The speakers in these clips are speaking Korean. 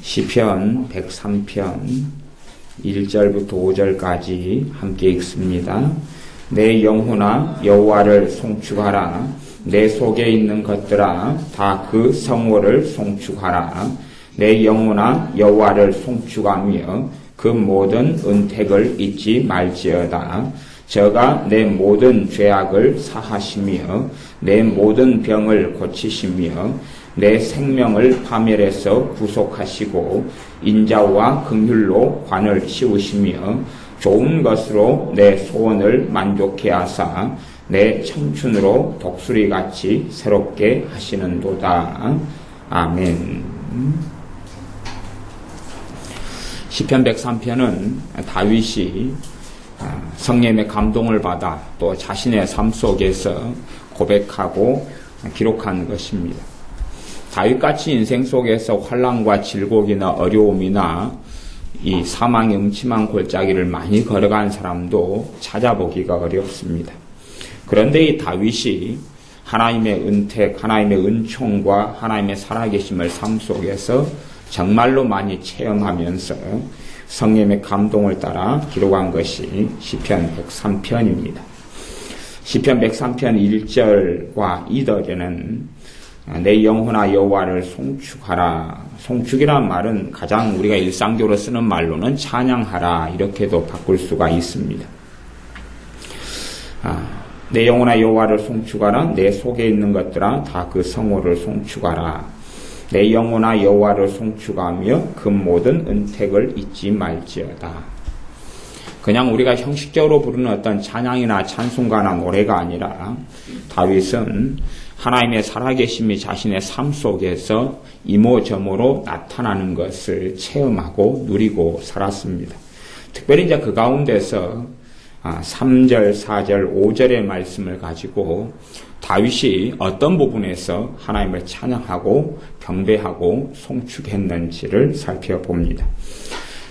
시편 103편 1절부터 5절까지 함께 읽습니다. 내 영혼아 여호와를 송축하라. 내 속에 있는 것들아 다 그 성호를 송축하라. 내 영혼아 여호와를 송축하며 그 모든 은택을 잊지 말지어다. 저가 내 모든 죄악을 사하시며 내 모든 병을 고치시며 내 생명을 파멸에서 구속하시고 인자와 긍휼로 관을 씌우시며 좋은 것으로 내 소원을 만족해 하사 내 청춘으로 독수리같이 새롭게 하시는도다. 아멘. 시편 103편은 다윗이 성령의 감동을 받아 또 자신의 삶 속에서 고백하고 기록한 것입니다. 다윗같이 인생 속에서 환난과 질곡이나 어려움이나 이 사망의 음침한 골짜기를 많이 걸어간 사람도 찾아보기가 어렵습니다. 그런데 이 다윗이 하나님의 은택, 하나님의 은총과 하나님의 살아계심을 삶 속에서 정말로 많이 체험하면서 성령의 감동을 따라 기록한 것이 시편 103편입니다. 시편 103편 1절과 2절에는 내 영혼아 여호와를 송축하라. 송축이란 말은 가장 우리가 일상적으로 쓰는 말로는 찬양하라 이렇게도 바꿀 수가 있습니다. 내 영혼아 여호와를 송축하라. 내 속에 있는 것들아 다 그 성호를 송축하라. 내 영혼아 여호와를 송축하며 그 모든 은택을 잊지 말지어다. 그냥 우리가 형식적으로 부르는 어떤 찬양이나 찬송가나 노래가 아니라 다윗은 하나님의 살아계심이 자신의 삶 속에서 이모저모로 나타나는 것을 체험하고 누리고 살았습니다. 특별히 이제 그 가운데서 3절, 4절, 5절의 말씀을 가지고 다윗이 어떤 부분에서 하나님을 찬양하고 경배하고 송축했는지를 살펴봅니다.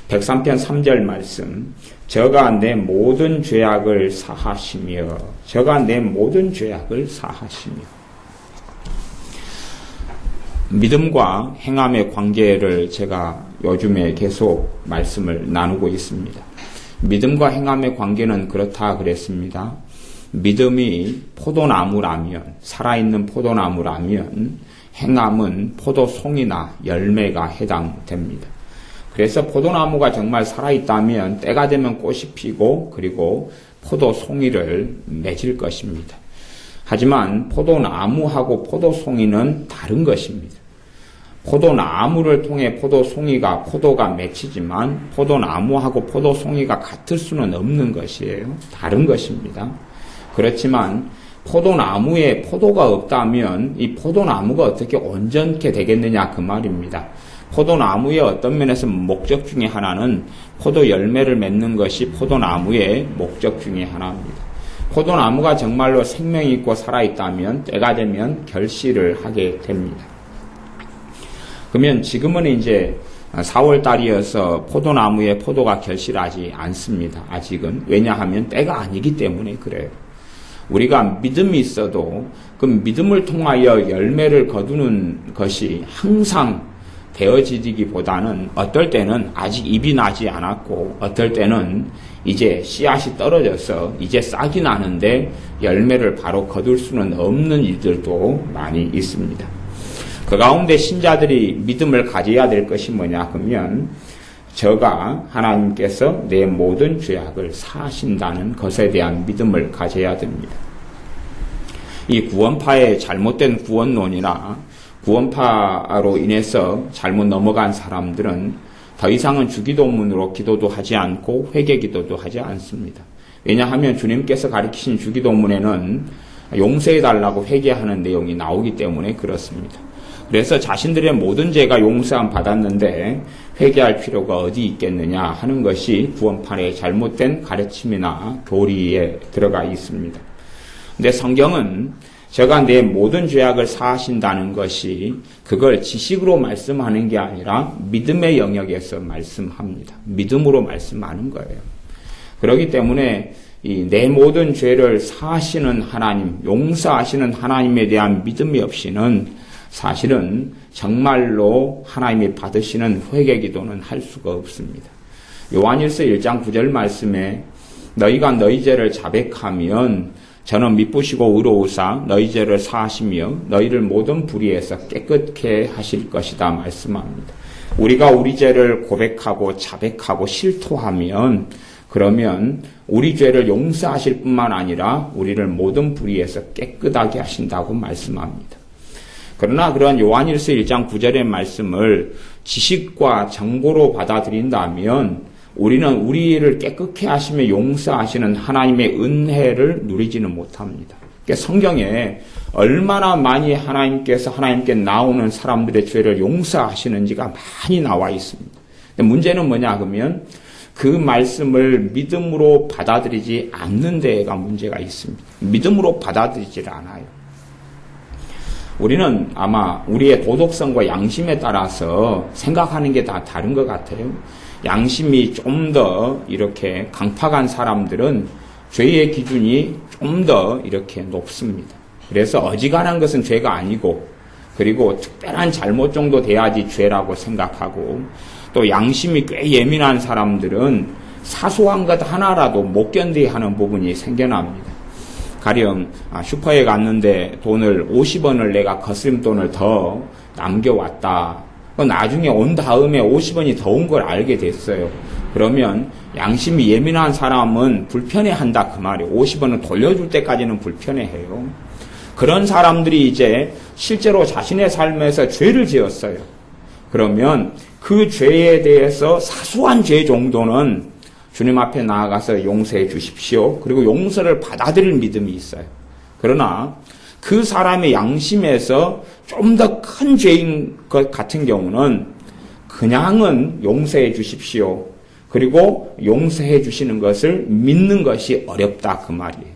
103편 3절 말씀, 저가 내 모든 죄악을 사하시며, 저가 내 모든 죄악을 사하시며. 믿음과 행함의 관계를 제가 요즘에 계속 말씀을 나누고 있습니다. 믿음과 행함의 관계는 그렇다 그랬습니다. 믿음이 포도나무라면, 살아있는 포도나무라면 행함은 포도송이나 열매가 해당됩니다. 그래서 포도나무가 정말 살아있다면 때가 되면 꽃이 피고 그리고 포도송이를 맺을 것입니다. 하지만 포도나무하고 포도송이는 다른 것입니다. 포도나무를 통해 포도가 맺히지만 포도나무하고 포도송이가 같을 수는 없는 것이에요. 다른 것입니다. 그렇지만 포도나무에 포도가 없다면 이 포도나무가 어떻게 온전케 되겠느냐 그 말입니다. 포도나무의 어떤 면에서 목적 중에 하나는 포도 열매를 맺는 것이 포도나무의 목적 중에 하나입니다. 포도나무가 정말로 생명이 있고 살아있다면 때가 되면 결실을 하게 됩니다. 그러면 지금은 이제 4월 달이어서 포도나무에 포도가 결실하지 않습니다. 아직은. 왜냐하면 때가 아니기 때문에 그래요. 우리가 믿음이 있어도 그 믿음을 통하여 열매를 거두는 것이 항상 되어지기보다는 어떨 때는 아직 잎이 나지 않았고 어떨 때는 이제 씨앗이 떨어져서 이제 싹이 나는데 열매를 바로 거둘 수는 없는 일들도 많이 있습니다. 그 가운데 신자들이 믿음을 가져야 될 것이 뭐냐 하면 저가 하나님께서 내 모든 죄악을 사하신다는 것에 대한 믿음을 가져야 됩니다. 이 구원파의 잘못된 구원론이나 구원파로 인해서 잘못 넘어간 사람들은 더 이상은 주기도문으로 기도도 하지 않고 회개기도도 하지 않습니다. 왜냐하면 주님께서 가르치신 주기도문에는 용서해달라고 회개하는 내용이 나오기 때문에 그렇습니다. 그래서 자신들의 모든 죄가 용서함 받았는데 회개할 필요가 어디 있겠느냐 하는 것이 구원파의 잘못된 가르침이나 교리에 들어가 있습니다. 근데 성경은 저가 내 모든 죄악을 사하신다는 것이 그걸 지식으로 말씀하는 게 아니라 믿음의 영역에서 말씀합니다. 믿음으로 말씀하는 거예요. 그렇기 때문에 이 내 모든 죄를 사하시는 하나님, 용서하시는 하나님에 대한 믿음이 없이는 사실은 정말로 하나님이 받으시는 회개 기도는 할 수가 없습니다. 요한일서 1장 9절 말씀에 너희가 너희 죄를 자백하면 저는 미쁘시고 의로우사 너희 죄를 사하시며 너희를 모든 불의에서 깨끗게 하실 것이다 말씀합니다. 우리가 우리 죄를 고백하고 자백하고 실토하면 그러면 우리 죄를 용서하실 뿐만 아니라 우리를 모든 불의에서 깨끗하게 하신다고 말씀합니다. 그러나 그런 요한일서 1장 9절의 말씀을 지식과 정보로 받아들인다면 우리는 우리를 깨끗게 하시며 용서하시는 하나님의 은혜를 누리지는 못합니다. 그러니까 성경에 얼마나 많이 하나님께 나오는 사람들의 죄를 용서하시는지가 많이 나와 있습니다. 근데 문제는 뭐냐 그러면 그 말씀을 믿음으로 받아들이지 않는 데가 문제가 있습니다. 믿음으로 받아들이질 않아요. 우리는 아마 우리의 도덕성과 양심에 따라서 생각하는 게 다 다른 것 같아요. 양심이 좀 더 이렇게 강팍한 사람들은 죄의 기준이 좀 더 이렇게 높습니다. 그래서 어지간한 것은 죄가 아니고 그리고 특별한 잘못 정도 돼야지 죄라고 생각하고 또 양심이 꽤 예민한 사람들은 사소한 것 하나라도 못 견디게 하는 부분이 생겨납니다. 가령 슈퍼에 갔는데 돈을 50원을 내가 거스름돈을 더 남겨왔다. 나중에 온 다음에 50원이 더 온 걸 알게 됐어요. 그러면 양심이 예민한 사람은 불편해한다 그 말이에요. 50원을 돌려줄 때까지는 불편해해요. 그런 사람들이 이제 실제로 자신의 삶에서 죄를 지었어요. 그러면 그 죄에 대해서 사소한 죄 정도는 주님 앞에 나아가서 용서해 주십시오. 그리고 용서를 받아들일 믿음이 있어요. 그러나 그 사람의 양심에서 좀 더 큰 죄인 것 같은 경우는 그냥은 용서해 주십시오. 그리고 용서해 주시는 것을 믿는 것이 어렵다 그 말이에요.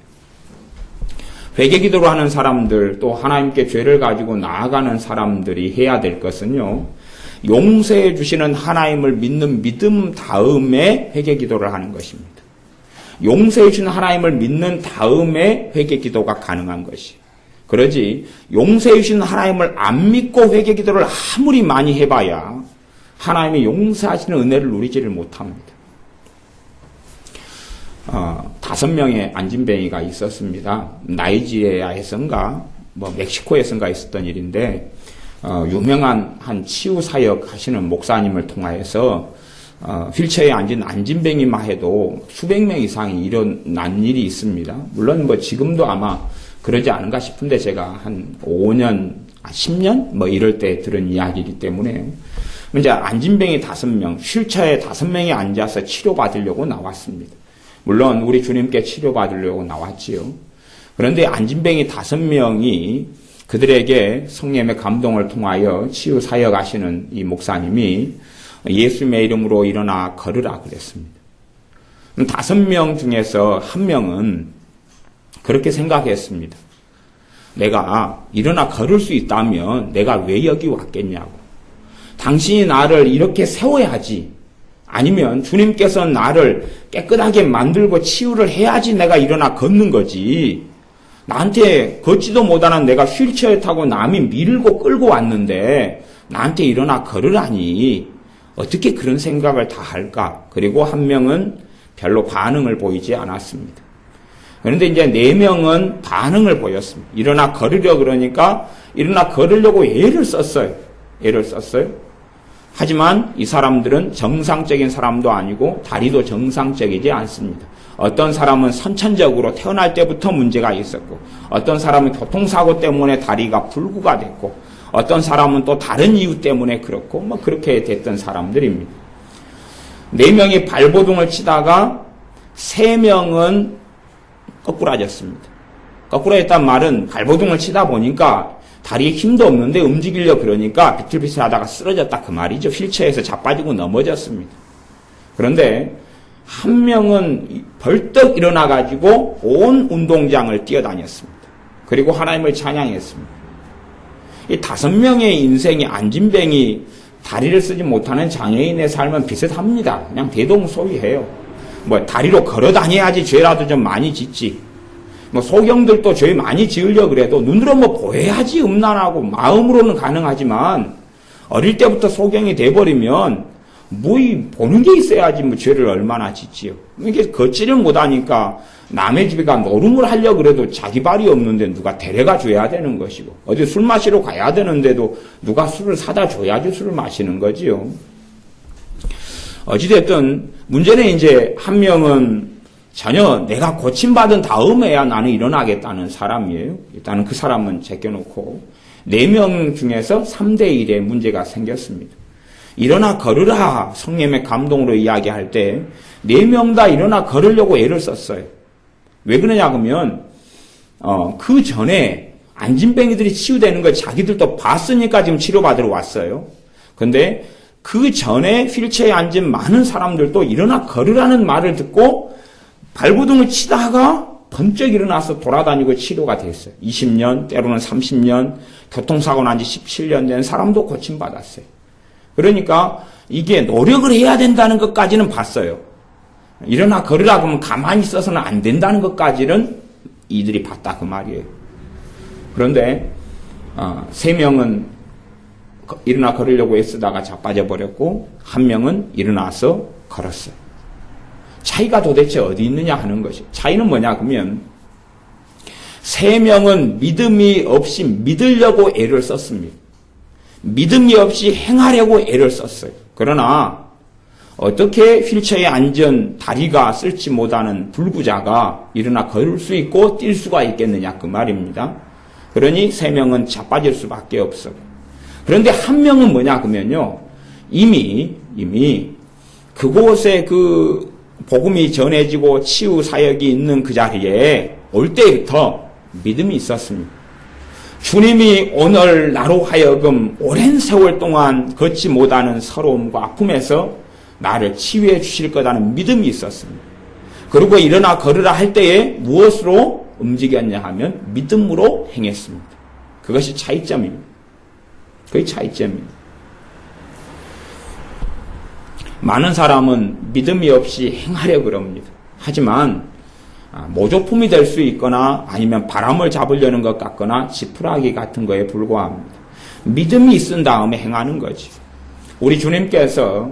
회개기도를 하는 사람들 또 하나님께 죄를 가지고 나아가는 사람들이 해야 될 것은요. 용서해 주시는 하나님을 믿는 믿음 다음에 회개기도를 하는 것입니다. 용서해 주시는 하나님을 믿는 다음에 회개기도가 가능한 것이에요. 그러지 용서해 주시는 하나님을 안 믿고 회개기도를 아무리 많이 해봐야 하나님이 용서하시는 은혜를 누리지를 못합니다. 5명의 안진뱅이가 있었습니다. 나이지리아에선가 멕시코에선가 있었던 일인데 유명한 한 치유 사역 하시는 목사님을 통하여서 휠체어에 앉은 안진뱅이만 해도 수백 명 이상이 일어난 일이 있습니다. 물론 지금도 아마 그러지 않은가 싶은데 제가 한 5년, 10년 이럴 때 들은 이야기이기 때문에 이제 안진뱅이 5명, 휠체어에 5명이 앉아서 치료받으려고 나왔습니다. 물론 우리 주님께 치료받으려고 나왔지요. 그런데 안진뱅이 5명이 그들에게 성령의 감동을 통하여 치유 사역하시는 이 목사님이 예수님의 이름으로 일어나 걸으라 그랬습니다. 5명 중에서 1명은 그렇게 생각했습니다. 내가 일어나 걸을 수 있다면 내가 왜 여기 왔겠냐고. 당신이 나를 이렇게 세워야지. 아니면 주님께서 나를 깨끗하게 만들고 치유를 해야지 내가 일어나 걷는 거지. 나한테 걷지도 못하는 내가 휠체어 타고 남이 밀고 끌고 왔는데 나한테 일어나 걸으라니 어떻게 그런 생각을 다 할까? 그리고 1명은 별로 반응을 보이지 않았습니다. 그런데 이제 4명은 반응을 보였습니다. 일어나 걸으려 그러니까 일어나 걸으려고 애를 썼어요. 하지만 이 사람들은 정상적인 사람도 아니고 다리도 정상적이지 않습니다. 어떤 사람은 선천적으로 태어날 때부터 문제가 있었고 어떤 사람은 교통사고 때문에 다리가 불구가 됐고 어떤 사람은 또 다른 이유 때문에 그렇고 그렇게 됐던 사람들입니다. 4명이 발버둥을 치다가 3명은 거꾸라졌습니다. 거꾸라졌단 말은 발버둥을 치다 보니까 다리에 힘도 없는데 움직이려고 그러니까 비틀비틀 하다가 쓰러졌다 그 말이죠. 휠체어에서 자빠지고 넘어졌습니다. 그런데 1명은 벌떡 일어나가지고 온 운동장을 뛰어다녔습니다. 그리고 하나님을 찬양했습니다. 이 5명의 인생이 안진뱅이 다리를 쓰지 못하는 장애인의 삶은 비슷합니다. 그냥 대동소이해요. 다리로 걸어 다녀야지 죄라도 좀 많이 짓지. 뭐 소경들도 죄 많이 지으려 그래도 눈으로 뭐 보여야지 음란하고 마음으로는 가능하지만 어릴 때부터 소경이 돼버리면 뭐 보는 게 있어야지 뭐 죄를 얼마나 짓지요. 이게 걷지를 못하니까 남의 집에 가 노름을 하려고 그래도 자기 발이 없는데 누가 데려가 줘야 되는 것이고 어디 술 마시러 가야 되는데도 누가 술을 사다 줘야지 술을 마시는 거지요. 어찌됐든 문제는 이제 한 명은 전혀 내가 고침받은 다음에야 나는 일어나겠다는 사람이에요. 일단은 그 사람은 제껴놓고 4명 중에서 3대1의 문제가 생겼습니다. 일어나 걸으라 성령의 감동으로 이야기할 때 4명 다 일어나 걸으려고 애를 썼어요. 왜 그러냐 그러면 그 전에 안진뱅이들이 치유되는 걸 자기들도 봤으니까 지금 치료받으러 왔어요. 근데 그 전에 휠체어에 앉은 많은 사람들도 일어나 걸으라는 말을 듣고 발버둥을 치다가 번쩍 일어나서 돌아다니고 치료가 됐어요. 20년 때로는 30년 교통사고 난 지 17년 된 사람도 고침받았어요. 그러니까 이게 노력을 해야 된다는 것까지는 봤어요. 일어나 걸으라 그러면 가만히 있어서는 안 된다는 것까지는 이들이 봤다 그 말이에요. 그런데 3명은 일어나 걸으려고 애쓰다가 자빠져 버렸고 1명은 일어나서 걸었어요. 차이가 도대체 어디 있느냐 하는 것이. 차이는 뭐냐 그러면 3명은 믿음이 없이 믿으려고 애를 썼습니다. 믿음이 없이 행하려고 애를 썼어요. 그러나 어떻게 휠체어에 앉은 다리가 쓸지 못하는 불구자가 일어나 걸을 수 있고 뛸 수가 있겠느냐 그 말입니다. 그러니 3명은 자빠질 수밖에 없어요. 그런데 1명은 뭐냐 그러면요. 이미 그곳에 그 복음이 전해지고 치유 사역이 있는 그 자리에 올 때부터 믿음이 있었습니다. 주님이 오늘 나로 하여금 오랜 세월 동안 걷지 못하는 서러움과 아픔에서 나를 치유해 주실 거라는 믿음이 있었습니다. 그리고 일어나 걸으라 할 때에 무엇으로 움직였냐 하면 믿음으로 행했습니다. 그것이 차이점입니다. 그게 차이점입니다. 많은 사람은 믿음이 없이 행하려고 그럽니다. 하지만 모조품이 될 수 있거나 아니면 바람을 잡으려는 것 같거나 지푸라기 같은 거에 불과합니다. 믿음이 있은 다음에 행하는 거지. 우리 주님께서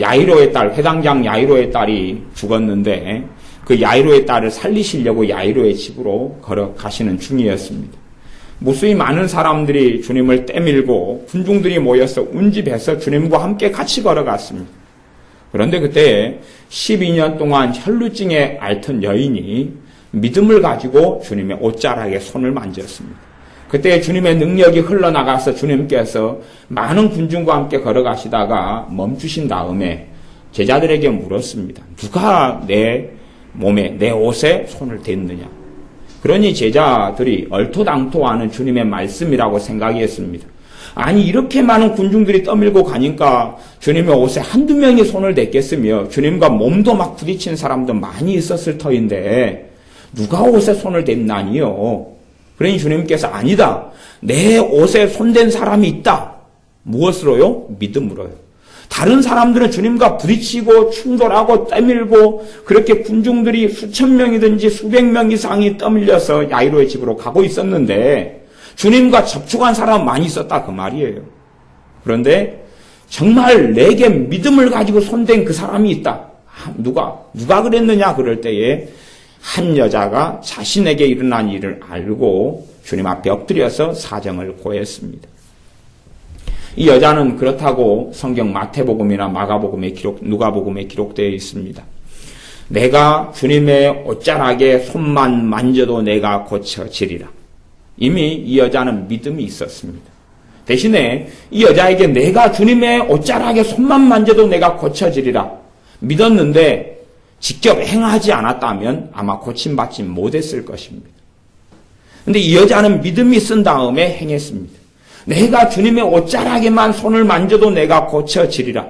야이로의 딸, 회당장 야이로의 딸이 죽었는데 그 야이로의 딸을 살리시려고 야이로의 집으로 걸어가시는 중이었습니다. 무수히 많은 사람들이 주님을 떼밀고 군중들이 모여서 운집해서 주님과 함께 같이 걸어갔습니다. 그런데 그때 12년 동안 혈루증에 앓던 여인이 믿음을 가지고 주님의 옷자락에 손을 만졌습니다. 그때 주님의 능력이 흘러나가서 주님께서 많은 군중과 함께 걸어가시다가 멈추신 다음에 제자들에게 물었습니다. 누가 내 몸에, 내 옷에 손을 댔느냐? 그러니 제자들이 얼토당토하는 주님의 말씀이라고 생각했습니다. 아니 이렇게 많은 군중들이 떠밀고 가니까 주님의 옷에 한두 명이 손을 댔겠으며 주님과 몸도 막 부딪힌 사람도 많이 있었을 터인데 누가 옷에 손을 댔나니요? 그러니 주님께서 아니다. 내 옷에 손댄 사람이 있다. 무엇으로요? 믿음으로요. 다른 사람들은 주님과 부딪히고 충돌하고 떠밀고 그렇게 군중들이 수천 명이든지 수백 명 이상이 떠밀려서 야이로의 집으로 가고 있었는데 주님과 접촉한 사람은 많이 있었다 그 말이에요. 그런데 정말 내게 믿음을 가지고 손댄 그 사람이 있다. 누가 그랬느냐 그럴 때에 한 여자가 자신에게 일어난 일을 알고 주님 앞에 엎드려서 사정을 고했습니다. 이 여자는 그렇다고 성경 마태복음이나 마가복음에 누가복음에 기록되어 있습니다. 내가 주님의 옷자락에 손만 만져도 내가 고쳐지리라. 이미 이 여자는 믿음이 있었습니다. 대신에 이 여자에게 내가 주님의 옷자락에 손만 만져도 내가 고쳐지리라 믿었는데 직접 행하지 않았다면 아마 고침받지 못했을 것입니다. 그런데 이 여자는 믿음이 쓴 다음에 행했습니다. 내가 주님의 옷자락에만 손을 만져도 내가 고쳐지리라.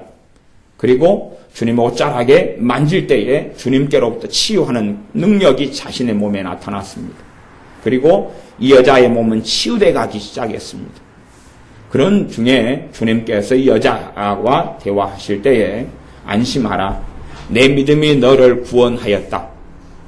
그리고 주님의 옷자락에 만질 때에 주님께로부터 치유하는 능력이 자신의 몸에 나타났습니다. 그리고 이 여자의 몸은 치유돼 가기 시작했습니다. 그런 중에 주님께서 이 여자와 대화하실 때에 안심하라. 내 믿음이 너를 구원하였다.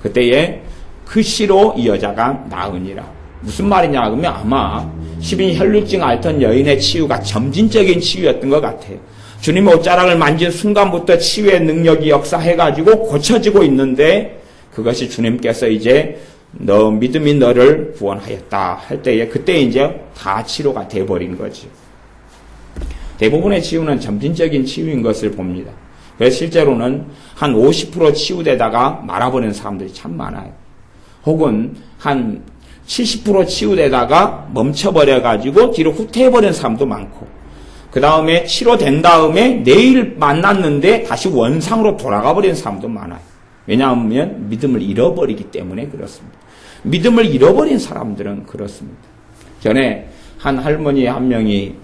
그때에 그 씨로 이 여자가 나으니라. 무슨 말이냐 그러면 아마 10인 혈루증 앓던 여인의 치유가 점진적인 치유였던 것 같아요. 주님의 옷자락을 만진 순간부터 치유의 능력이 역사해가지고 고쳐지고 있는데 그것이 주님께서 이제 너 믿음이 너를 구원하였다 할 때에 그때 이제 다 치료가 돼버린 거지. 대부분의 치유는 점진적인 치유인 것을 봅니다. 그래서 실제로는 한 50% 치유되다가 말아버리는 사람들이 참 많아요. 혹은 한 70% 치유되다가 멈춰버려가지고 뒤로 후퇴해버리는 사람도 많고, 그 다음에 치료된 다음에 내일 만났는데 다시 원상으로 돌아가 버리는 사람도 많아요. 왜냐하면 믿음을 잃어버리기 때문에 그렇습니다. 믿음을 잃어버린 사람들은 그렇습니다. 전에 한 할머니 한 명이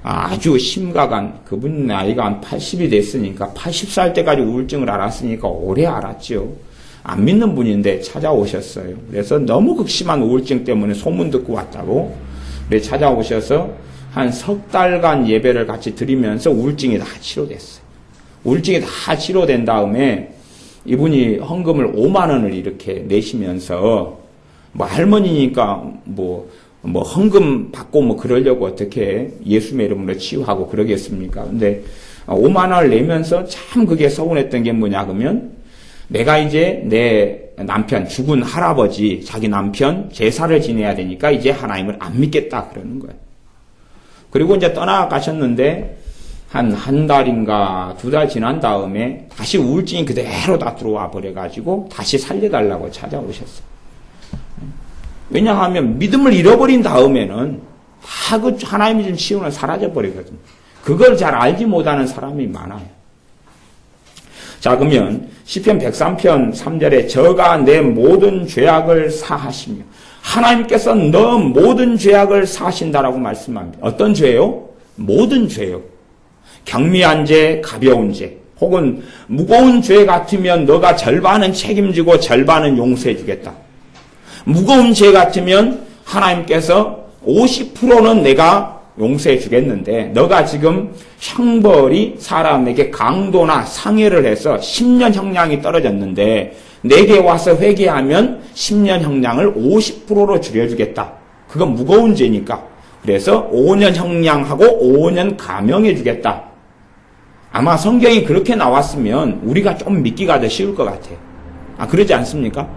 아주 심각한, 그분 나이가 한 80이 됐으니까 80살 때까지 우울증을 앓았으니까 오래 알았죠. 안 믿는 분인데 찾아오셨어요. 그래서 너무 극심한 우울증 때문에 소문 듣고 왔다고. 그래서 찾아오셔서 한 석 달간 예배를 같이 드리면서 우울증이 다 치료됐어요. 우울증이 다 치료된 다음에 이분이 헌금을 5만 원을 이렇게 내시면서 뭐 할머니니까 뭐 헌금 받고 뭐 그러려고 어떻게 예수님의 이름으로 치유하고 그러겠습니까? 근데 5만 원을 내면서 참 그게 서운했던 게 뭐냐 그러면 내가 이제 내 남편, 죽은 할아버지, 자기 남편 제사를 지내야 되니까 이제 하나님을 안 믿겠다 그러는 거예요. 그리고 이제 떠나가셨는데 한 달인가 2달 지난 다음에 다시 우울증이 그대로 다 들어와 버려가지고 다시 살려달라고 찾아오셨어요. 왜냐하면 믿음을 잃어버린 다음에는 다 그 하나님이 준 치유는 사라져버리거든요. 그걸 잘 알지 못하는 사람이 많아요. 자, 그러면 시편 103편 3절에 저가 내 모든 죄악을 사하시며, 하나님께서 너 모든 죄악을 사하신다라고 말씀합니다. 어떤 죄요? 모든 죄요. 경미한 죄, 가벼운 죄, 혹은 무거운 죄 같으면 너가 절반은 책임지고 절반은 용서해 주겠다. 무거운 죄 같으면 하나님께서 50%는 내가 용서해 주겠는데 너가 지금 형벌이 사람에게 강도나 상해를 해서 10년 형량이 떨어졌는데 내게 와서 회개하면 10년 형량을 50%로 줄여주겠다. 그건 무거운 죄니까. 그래서 5년 형량하고 5년 감형해 주겠다. 아마 성경이 그렇게 나왔으면 우리가 좀 믿기가 더 쉬울 것 같아요. 그러지 않습니까?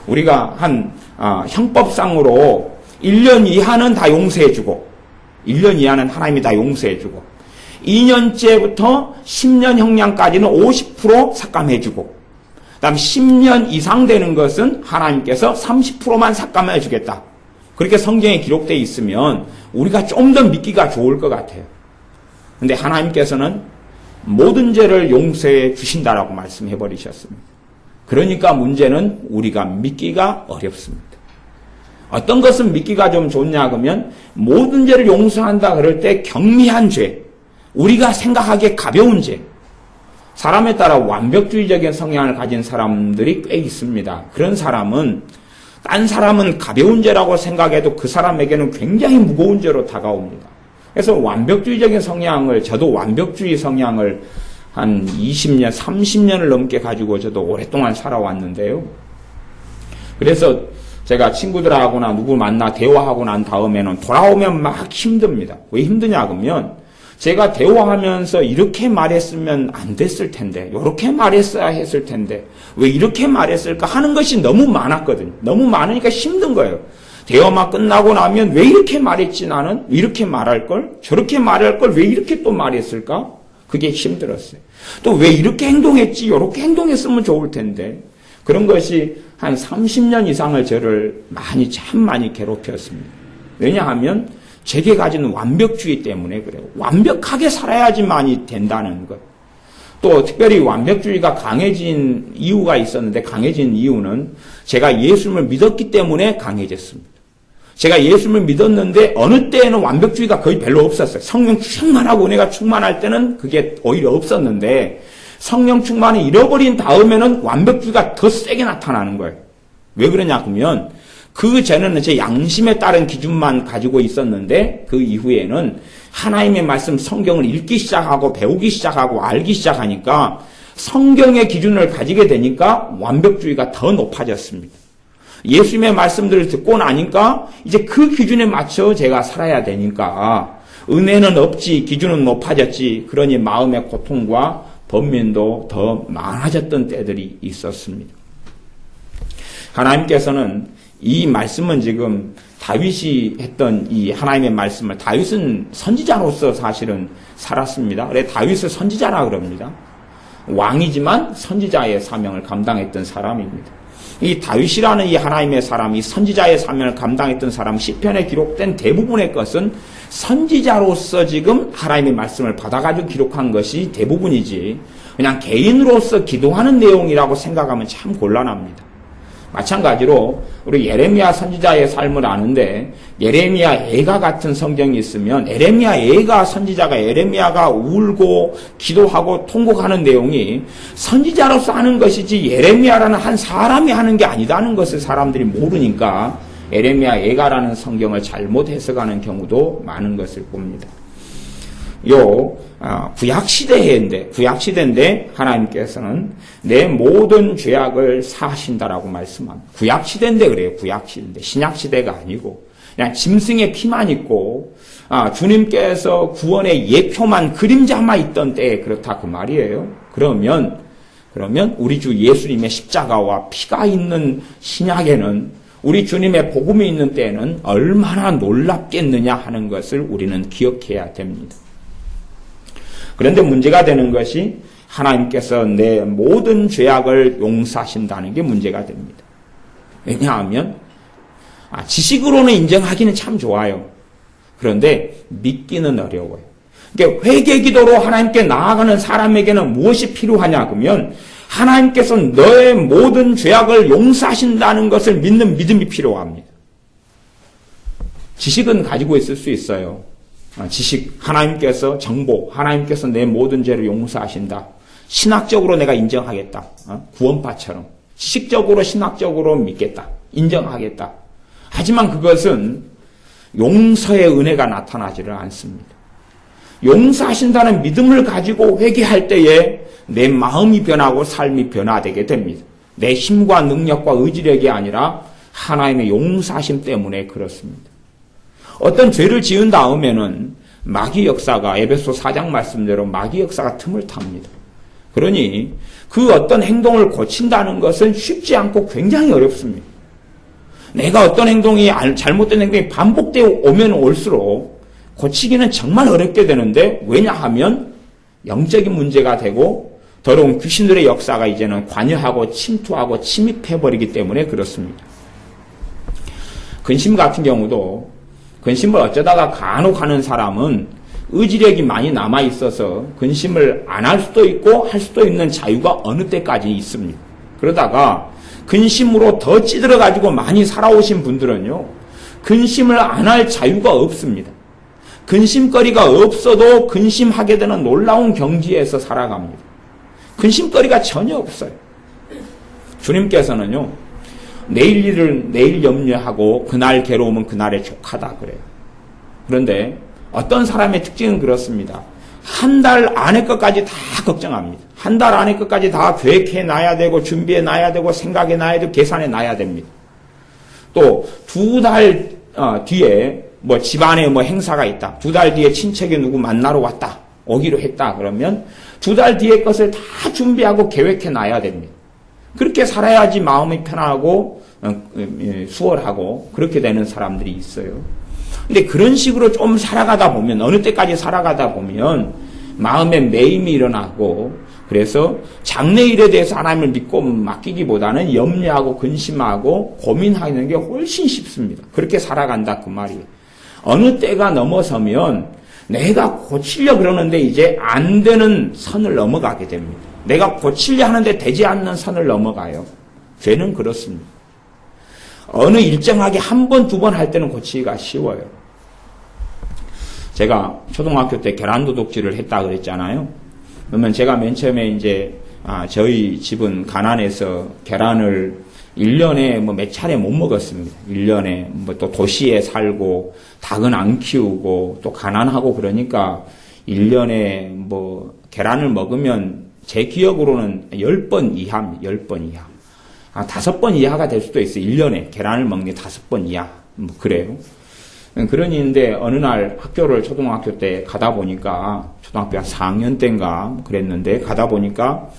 우리가 형법상으로 1년 이하는 다 용서해주고, 1년 이하는 하나님이 다 용서해주고, 2년째부터 10년 형량까지는 50% 삭감해주고, 그 다음 10년 이상 되는 것은 하나님께서 30%만 삭감해주겠다. 그렇게 성경에 기록되어 있으면 우리가 좀 더 믿기가 좋을 것 같아요. 근데 하나님께서는 모든 죄를 용서해 주신다라고 말씀해 버리셨습니다. 그러니까 문제는 우리가 믿기가 어렵습니다. 어떤 것은 믿기가 좀 좋냐 그러면 모든 죄를 용서한다 그럴 때 경미한 죄, 우리가 생각하기에 가벼운 죄, 사람에 따라 완벽주의적인 성향을 가진 사람들이 꽤 있습니다. 그런 사람은 딴 사람은 가벼운 죄라고 생각해도 그 사람에게는 굉장히 무거운 죄로 다가옵니다. 그래서 완벽주의적인 성향을, 저도 완벽주의 성향을 한 20년, 30년을 넘게 가지고 저도 오랫동안 살아왔는데요. 그래서 제가 친구들하고나 누구 만나 대화하고 난 다음에는 돌아오면 막 힘듭니다. 왜 힘드냐 그러면 제가 대화하면서 이렇게 말했으면 안 됐을 텐데, 이렇게 말했어야 했을 텐데, 왜 이렇게 말했을까 하는 것이 너무 많았거든요. 너무 많으니까 힘든 거예요. 대화만 끝나고 나면 왜 이렇게 말했지 나는? 이렇게 말할 걸? 저렇게 말할 걸 왜 이렇게 또 말했을까? 그게 힘들었어요. 또 왜 이렇게 행동했지? 이렇게 행동했으면 좋을 텐데. 그런 것이 한 30년 이상을 저를 참 많이 괴롭혔습니다. 왜냐하면 제게 가진 완벽주의 때문에 그래요. 완벽하게 살아야지만이 된다는 것. 또 특별히 완벽주의가 강해진 이유가 있었는데, 강해진 이유는 제가 예수님을 믿었기 때문에 강해졌습니다. 제가 예수님을 믿었는데 어느 때에는 완벽주의가 거의 별로 없었어요. 성령 충만하고 은혜가 충만할 때는 그게 오히려 없었는데 성령 충만을 잃어버린 다음에는 완벽주의가 더 세게 나타나는 거예요. 왜 그러냐 그러면 그 전에는 제 양심에 따른 기준만 가지고 있었는데 그 이후에는 하나님의 말씀 성경을 읽기 시작하고 배우기 시작하고 알기 시작하니까 성경의 기준을 가지게 되니까 완벽주의가 더 높아졌습니다. 예수님의 말씀들을 듣고 나니까 이제 그 기준에 맞춰 제가 살아야 되니까 은혜는 없지, 기준은 높아졌지, 그러니 마음의 고통과 번민도 더 많아졌던 때들이 있었습니다. 하나님께서는 이 말씀은 지금 다윗이 했던 이 하나님의 말씀을, 다윗은 선지자로서 사실은 살았습니다. 그래 다윗을 선지자라 그럽니다. 왕이지만 선지자의 사명을 감당했던 사람입니다. 이 다윗이라는 이 하나님의 사람이 선지자의 사명을 감당했던 사람, 시편에 기록된 대부분의 것은 선지자로서 지금 하나님의 말씀을 받아가지고 기록한 것이 대부분이지 그냥 개인으로서 기도하는 내용이라고 생각하면 참 곤란합니다. 마찬가지로 우리 예레미야 선지자의 삶을 아는데 예레미야 애가 같은 성경이 있으면 예레미야 애가 선지자가 예레미야가 울고 기도하고 통곡하는 내용이 선지자로서 하는 것이지 예레미야라는 한 사람이 하는 게 아니다는 것을 사람들이 모르니까 예레미야 애가라는 성경을 잘못 해석하는 경우도 많은 것을 봅니다. 구약시대인데 하나님께서는 내 모든 죄악을 사하신다라고 말씀합니다. 구약시대인데 그래요. 구약시대인데 신약시대가 아니고 그냥 짐승의 피만 있고 주님께서 구원의 예표만 그림자만 있던 때에 그렇다 그 말이에요. 그러면 우리 주 예수님의 십자가와 피가 있는 신약에는 우리 주님의 복음이 있는 때에는 얼마나 놀랍겠느냐 하는 것을 우리는 기억해야 됩니다. 그런데 문제가 되는 것이 하나님께서 내 모든 죄악을 용서하신다는 게 문제가 됩니다. 왜냐하면 지식으로는 인정하기는 참 좋아요. 그런데 믿기는 어려워요. 그러니까 회개기도로 하나님께 나아가는 사람에게는 무엇이 필요하냐 그러면 하나님께서 너의 모든 죄악을 용서하신다는 것을 믿는 믿음이 필요합니다. 지식은 가지고 있을 수 있어요. 지식, 하나님께서 정보, 하나님께서 내 모든 죄를 용서하신다. 신학적으로 내가 인정하겠다. 구원파처럼. 지식적으로, 신학적으로 믿겠다. 인정하겠다. 하지만 그것은 용서의 은혜가 나타나지를 않습니다. 용서하신다는 믿음을 가지고 회개할 때에 내 마음이 변하고 삶이 변화되게 됩니다. 내 힘과 능력과 의지력이 아니라 하나님의 용서하심 때문에 그렇습니다. 어떤 죄를 지은 다음에는 마귀 역사가 에베소 4장 말씀대로 마귀 역사가 틈을 탑니다. 그러니 그 어떤 행동을 고친다는 것은 쉽지 않고 굉장히 어렵습니다. 내가 어떤 행동이 잘못된 행동이 반복되어 오면 올수록 고치기는 정말 어렵게 되는데 왜냐하면 영적인 문제가 되고 더러운 귀신들의 역사가 이제는 관여하고 침투하고 침입해버리기 때문에 그렇습니다. 근심 같은 경우도 근심을 어쩌다가 간혹 하는 사람은 의지력이 많이 남아있어서 근심을 안 할 수도 있고 할 수도 있는 자유가 어느 때까지 있습니다. 그러다가 근심으로 더 찌들어가지고 많이 살아오신 분들은요, 근심을 안 할 자유가 없습니다. 근심거리가 없어도 근심하게 되는 놀라운 경지에서 살아갑니다. 근심거리가 전혀 없어요. 주님께서는요, 내일 일을 내일 염려하고 그날 괴로우면 그날에 족하다 그래요. 그런데 어떤 사람의 특징은 그렇습니다. 한 달 안에 것까지 다 걱정합니다. 한 달 안에 것까지 다 계획해 놔야 되고 준비해 놔야 되고 생각해 놔야 되고 계산해 놔야 됩니다. 또 두 달 뒤에 뭐 집안에 뭐 행사가 있다. 두 달 뒤에 친척이 누구 만나러 왔다. 오기로 했다. 그러면 두 달 뒤에 것을 다 준비하고 계획해 놔야 됩니다. 그렇게 살아야지 마음이 편하고 수월하고 그렇게 되는 사람들이 있어요. 근데 그런 식으로 좀 살아가다 보면 어느 때까지 살아가다 보면 마음에 매임이 일어나고 그래서 장래일에 대해서 하나님을 믿고 맡기기보다는 염려하고 근심하고 고민하는 게 훨씬 쉽습니다. 그렇게 살아간다 그 말이에요. 어느 때가 넘어서면 내가 고치려 그러는데 이제 안 되는 선을 넘어가게 됩니다. 내가 고치려 하는데 되지 않는 선을 넘어가요. 죄는 그렇습니다. 어느 일정하게 한 번, 두 번 할 때는 고치기가 쉬워요. 제가 초등학교 때 계란 도둑질을 했다 그랬잖아요. 그러면 제가 맨 처음에 이제 저희 집은 가난해서 계란을 1년에 뭐 몇 차례 못 먹었습니다. 1년에 뭐 또 도시에 살고 닭은 안 키우고 또 가난하고 그러니까 1년에 뭐 계란을 먹으면 제 기억으로는 10번 이하입니다. 10번 이하. 5번 이하가 될 수도 있어요. 1년에 계란을 먹는 게 5번 이하. 뭐 그래요. 그러는데 어느 날 학교를 초등학교 때 가다 보니까 초등학교 한 4학년 때인가 그랬는데 가다 보니까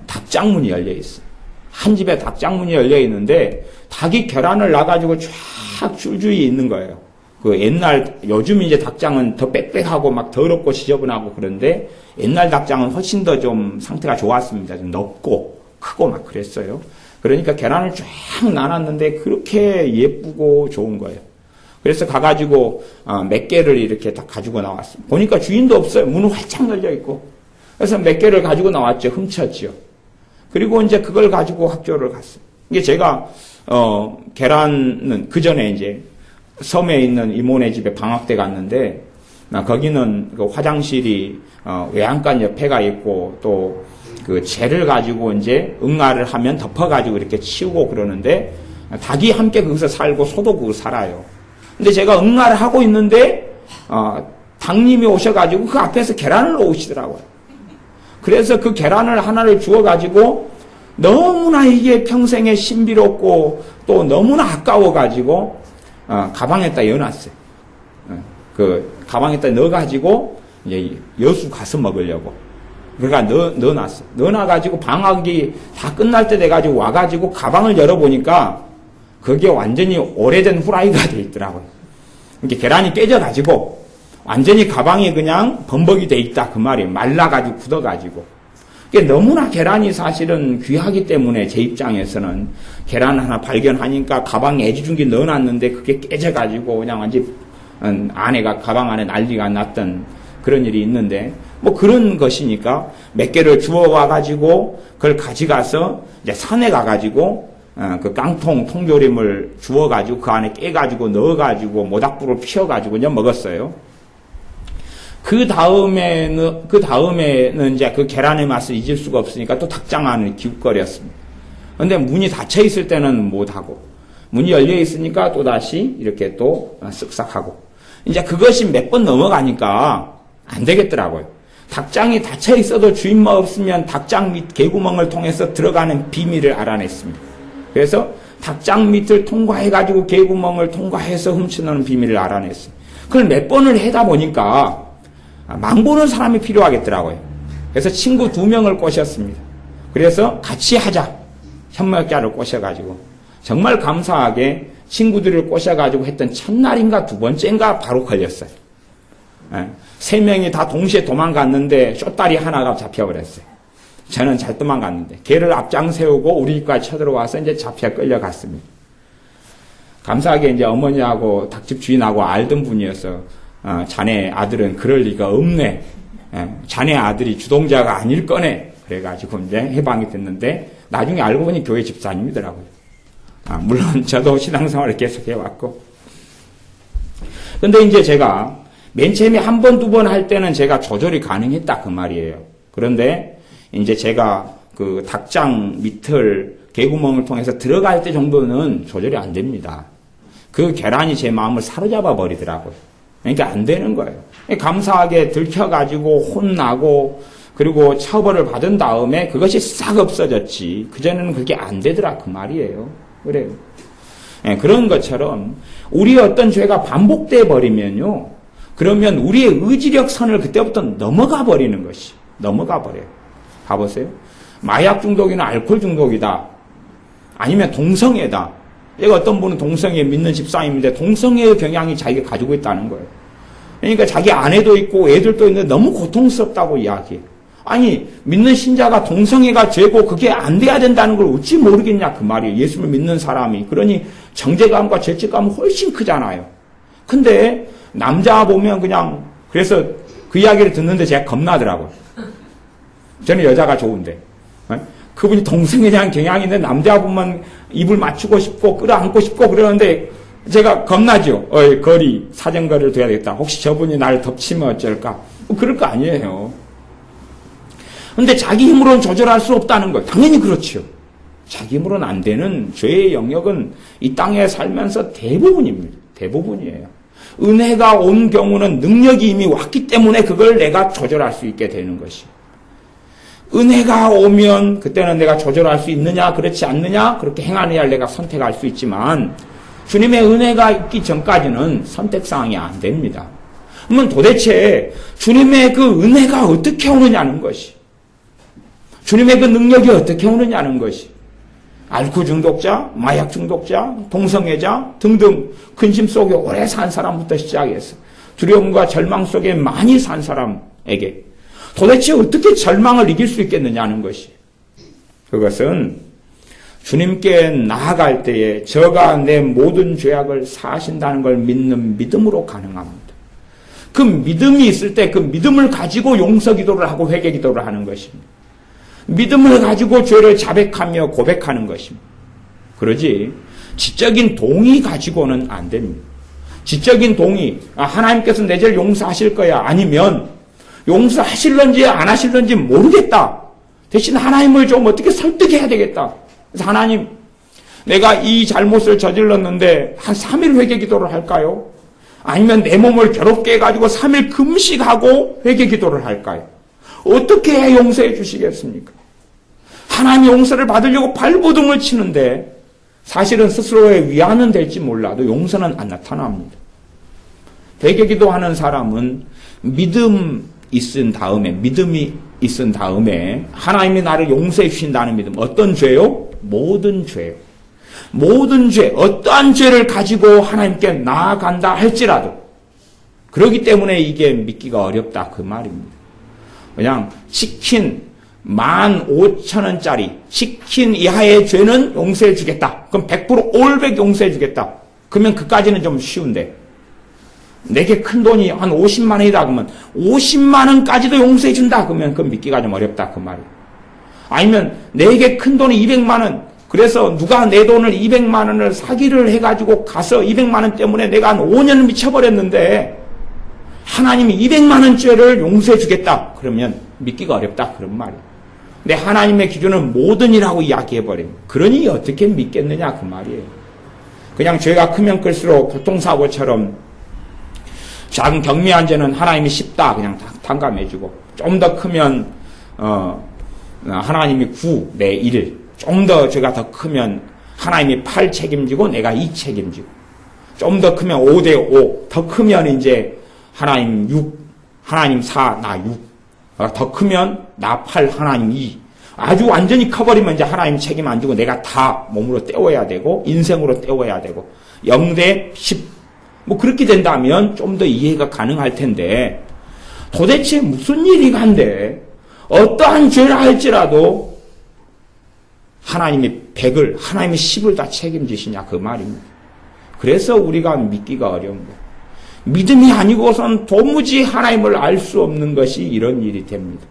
닭장문이 열려 있어요. 한 집에 닭장문이 열려 있는데 닭이 계란을 놔가지고 쫙 줄줄이 있는 거예요. 그 옛날 요즘 이제 닭장은 더 빽빽하고 막 더럽고 지저분하고 그런데 옛날 닭장은 훨씬 더 좀 상태가 좋았습니다. 좀 넓고 크고 막 그랬어요. 그러니까 계란을 쫙 나눴는데 그렇게 예쁘고 좋은 거예요. 그래서 가가지고 몇 개를 이렇게 딱 가지고 나왔어요. 보니까 주인도 없어요. 문은 활짝 열려 있고. 그래서 몇 개를 가지고 나왔죠. 훔쳤죠. 그리고 이제 그걸 가지고 학교를 갔어요. 이게 제가 계란은 그 전에 이제 섬에 있는 이모네 집에 방학 때 갔는데 거기는 그 화장실이 외양간 옆에가 있고 또 그 재를 가지고 이제 응아를 하면 덮어가지고 이렇게 치우고 그러는데 닭이 함께 거기서 살고 소도 거기서 살아요. 근데 제가 응아를 하고 있는데 닭님이 오셔가지고 그 앞에서 계란을 놓으시더라고요. 그래서 그 계란을 하나를 주워가지고 너무나 이게 평생에 신비롭고 또 너무나 아까워가지고 가방에다 넣어놨어요. 그 가방에다 넣어가지고 이제 여수 가서 먹으려고. 그러니까 넣어놨어요. 넣어놔가지고 방학이 다 끝날 때 돼가지고 와가지고 가방을 열어보니까 그게 완전히 오래된 후라이가 돼 있더라고요. 이게 계란이 깨져가지고 완전히 가방이 그냥 범벅이 돼 있다 그 말이에요. 말라가지고 굳어가지고. 이게 너무나 계란이 사실은 귀하기 때문에 제 입장에서는 계란 하나 발견하니까 가방에 애지중지 넣어놨는데 그게 깨져가지고 그냥 완전 아내가 가방 안에 난리가 났던 그런 일이 있는데 뭐 그런 것이니까 몇 개를 주워와가지고 그걸 가져가서 이제 산에 가가지고 그 깡통 통조림을 주워가지고 그 안에 깨가지고 넣어가지고 모닥불을 피워가지고 그냥 먹었어요. 그 다음에는 이제 그 계란의 맛을 잊을 수가 없으니까 또 닭장 안을 기웃거렸습니다. 근데 문이 닫혀 있을 때는 못하고, 문이 열려 있으니까 또 다시 이렇게 또 쓱싹하고. 이제 그것이 몇 번 넘어가니까 안 되겠더라고요. 닭장이 닫혀 있어도 주인만 없으면 닭장 밑 개구멍을 통해서 들어가는 비밀을 알아냈습니다. 그래서 닭장 밑을 통과해가지고 개구멍을 통과해서 훔쳐놓는 비밀을 알아냈어요. 그걸 몇 번을 해다 보니까 망보는 사람이 필요하겠더라고요. 그래서 친구 2명을 꼬셨습니다. 그래서 같이 하자. 협력자를 꼬셔가지고 정말 감사하게 친구들을 꼬셔가지고 했던 첫날인가 2번째인가 바로 걸렸어요. 3명이 다 동시에 도망갔는데 쇼다리 하나가 잡혀버렸어요. 저는 잘 도망갔는데 걔를 앞장 세우고 우리 집까지 쳐들어와서 이제 잡혀 끌려갔습니다. 감사하게 이제 어머니하고 닭집 주인하고 알던 분이어서 자네 아들은 그럴 리가 없네. 자네 아들이 주동자가 아닐 거네. 그래가지고 이제 해방이 됐는데 나중에 알고 보니 교회 집사님이더라고요. 물론 저도 신앙생활을 계속 해왔고. 근데 이제 제가 맨 처음에 1번, 2번 할 때는 제가 조절이 가능했다 그 말이에요. 그런데 이제 제가 그 닭장 밑을 개구멍을 통해서 들어갈 때 정도는 조절이 안 됩니다. 그 계란이 제 마음을 사로잡아 버리더라고요. 그러니까 안 되는 거예요. 감사하게 들켜가지고 혼나고 그리고 처벌을 받은 다음에 그것이 싹 없어졌지. 그전에는 그게 안 되더라 그 말이에요. 그래요. 그런 것처럼 우리의 어떤 죄가 반복돼 버리면요. 그러면 우리의 의지력 선을 그때부터 넘어가 버리는 것이. 넘어가 버려요. 봐보세요. 마약 중독이나 알코올 중독이다. 아니면 동성애다. 얘가 어떤 분은 동성애 믿는 집사님인데 동성애의 경향이 자기가 가지고 있다는 거예요. 그러니까 자기 아내도 있고 애들도 있는데 너무 고통스럽다고 이야기해요. 아니 믿는 신자가 동성애가 죄고 그게 안 돼야 된다는 걸 어찌 모르겠냐 그 말이에요. 예수를 믿는 사람이. 그러니 정죄감과 죄책감은 훨씬 크잖아요. 근데 남자 보면 그냥 그래서 그 이야기를 듣는데 제가 겁나더라고요. 저는 여자가 좋은데 그분이 동성애에 대한 경향이 있는데 남자 보면 입을 맞추고 싶고 끌어안고 싶고 그러는데 제가 겁나죠. 거리 사정거리를 둬야 되겠다. 혹시 저분이 나를 덮치면 어쩔까. 그럴 거 아니에요. 근데 자기 힘으로는 조절할 수 없다는 거예요. 당연히 그렇죠. 자기 힘으로는 안 되는 죄의 영역은 이 땅에 살면서 대부분입니다. 대부분이에요. 은혜가 온 경우는 능력이 이미 왔기 때문에 그걸 내가 조절할 수 있게 되는 것이. 은혜가 오면 그때는 내가 조절할 수 있느냐 그렇지 않느냐 그렇게 행하느냐를 내가 선택할 수 있지만 주님의 은혜가 있기 전까지는 선택사항이 안 됩니다. 그러면 도대체 주님의 그 은혜가 어떻게 오느냐는 것이, 주님의 그 능력이 어떻게 오느냐는 것이, 알코올 중독자, 마약 중독자, 동성애자 등등 근심 속에 오래 산 사람부터 시작해서 두려움과 절망 속에 많이 산 사람에게 도대체 어떻게 절망을 이길 수 있겠느냐는 것이, 그것은 주님께 나아갈 때에 저가 내 모든 죄악을 사하신다는 걸 믿는 믿음으로 가능합니다. 그 믿음이 있을 때 그 믿음을 가지고 용서 기도를 하고 회개 기도를 하는 것입니다. 믿음을 가지고 죄를 자백하며 고백하는 것입니다. 그러지 지적인 동의 가지고는 안 됩니다. 지적인 동의, 하나님께서 내 죄를 용서하실 거야, 아니면 용서하실런지 안 하실런지 모르겠다, 대신 하나님을 좀 어떻게 설득해야 되겠다. 그래서 하나님, 내가 이 잘못을 저질렀는데 한 3일 회개 기도를 할까요? 아니면 내 몸을 괴롭게 해가지고 3일 금식하고 회개 기도를 할까요? 어떻게 해야 용서해 주시겠습니까? 하나님의 용서를 받으려고 발버둥을 치는데 사실은 스스로의 위안은 될지 몰라도 용서는 안 나타납니다. 회개 기도하는 사람은 믿음이 있은 다음에 하나님이 나를 용서해 주신다는 믿음. 어떤 죄요? 모든 죄요. 모든 죄, 어떠한 죄를 가지고 하나님께 나아간다 할지라도, 그렇기 때문에 이게 믿기가 어렵다 그 말입니다. 그냥 치킨 15,000원짜리 치킨 이하의 죄는 용서해 주겠다. 그럼 100% 올백 용서해 주겠다. 그러면 그까지는 좀 쉬운데, 내게 큰 돈이 한 50만 원이다 그러면 50만 원까지도 용서해 준다 그러면 그건 믿기가 좀 어렵다 그 말이에요. 아니면 내게 큰 돈이 200만 원, 그래서 누가 내 돈을 200만 원을 사기를 해가지고 가서 200만 원 때문에 내가 한 5년을 미쳐버렸는데 하나님이 200만 원죄를 용서해 주겠다 그러면 믿기가 어렵다 그런 말이에요. 근데 하나님의 기준은 모든이라고 이야기해버립니다. 그러니 어떻게 믿겠느냐 그 말이에요. 그냥 죄가 크면 클수록 교통사고처럼 작은 경미한 죄는 하나님이 쉽다 그냥 탕감해주고, 좀 더 크면 하나님이 9, 내 1, 좀 더 죄가 더 크면 하나님이 8 책임지고 내가 2 책임지고, 좀 더 크면 5대 5, 더 크면 이제 하나님 6, 하나님 4, 나 6, 더 크면 나 8, 하나님 2, 아주 완전히 커버리면 이제 하나님 책임 안 지고 내가 다 몸으로 때워야 되고 인생으로 때워야 되고 0대 10, 뭐 그렇게 된다면 좀 더 이해가 가능할 텐데, 도대체 무슨 일이 간데 어떠한 죄를 할지라도 하나님이 100을, 하나님이 10을 다 책임지시냐 그 말입니다. 그래서 우리가 믿기가 어려운 거예요. 믿음이 아니고선 도무지 하나님을 알 수 없는 것이 이런 일이 됩니다.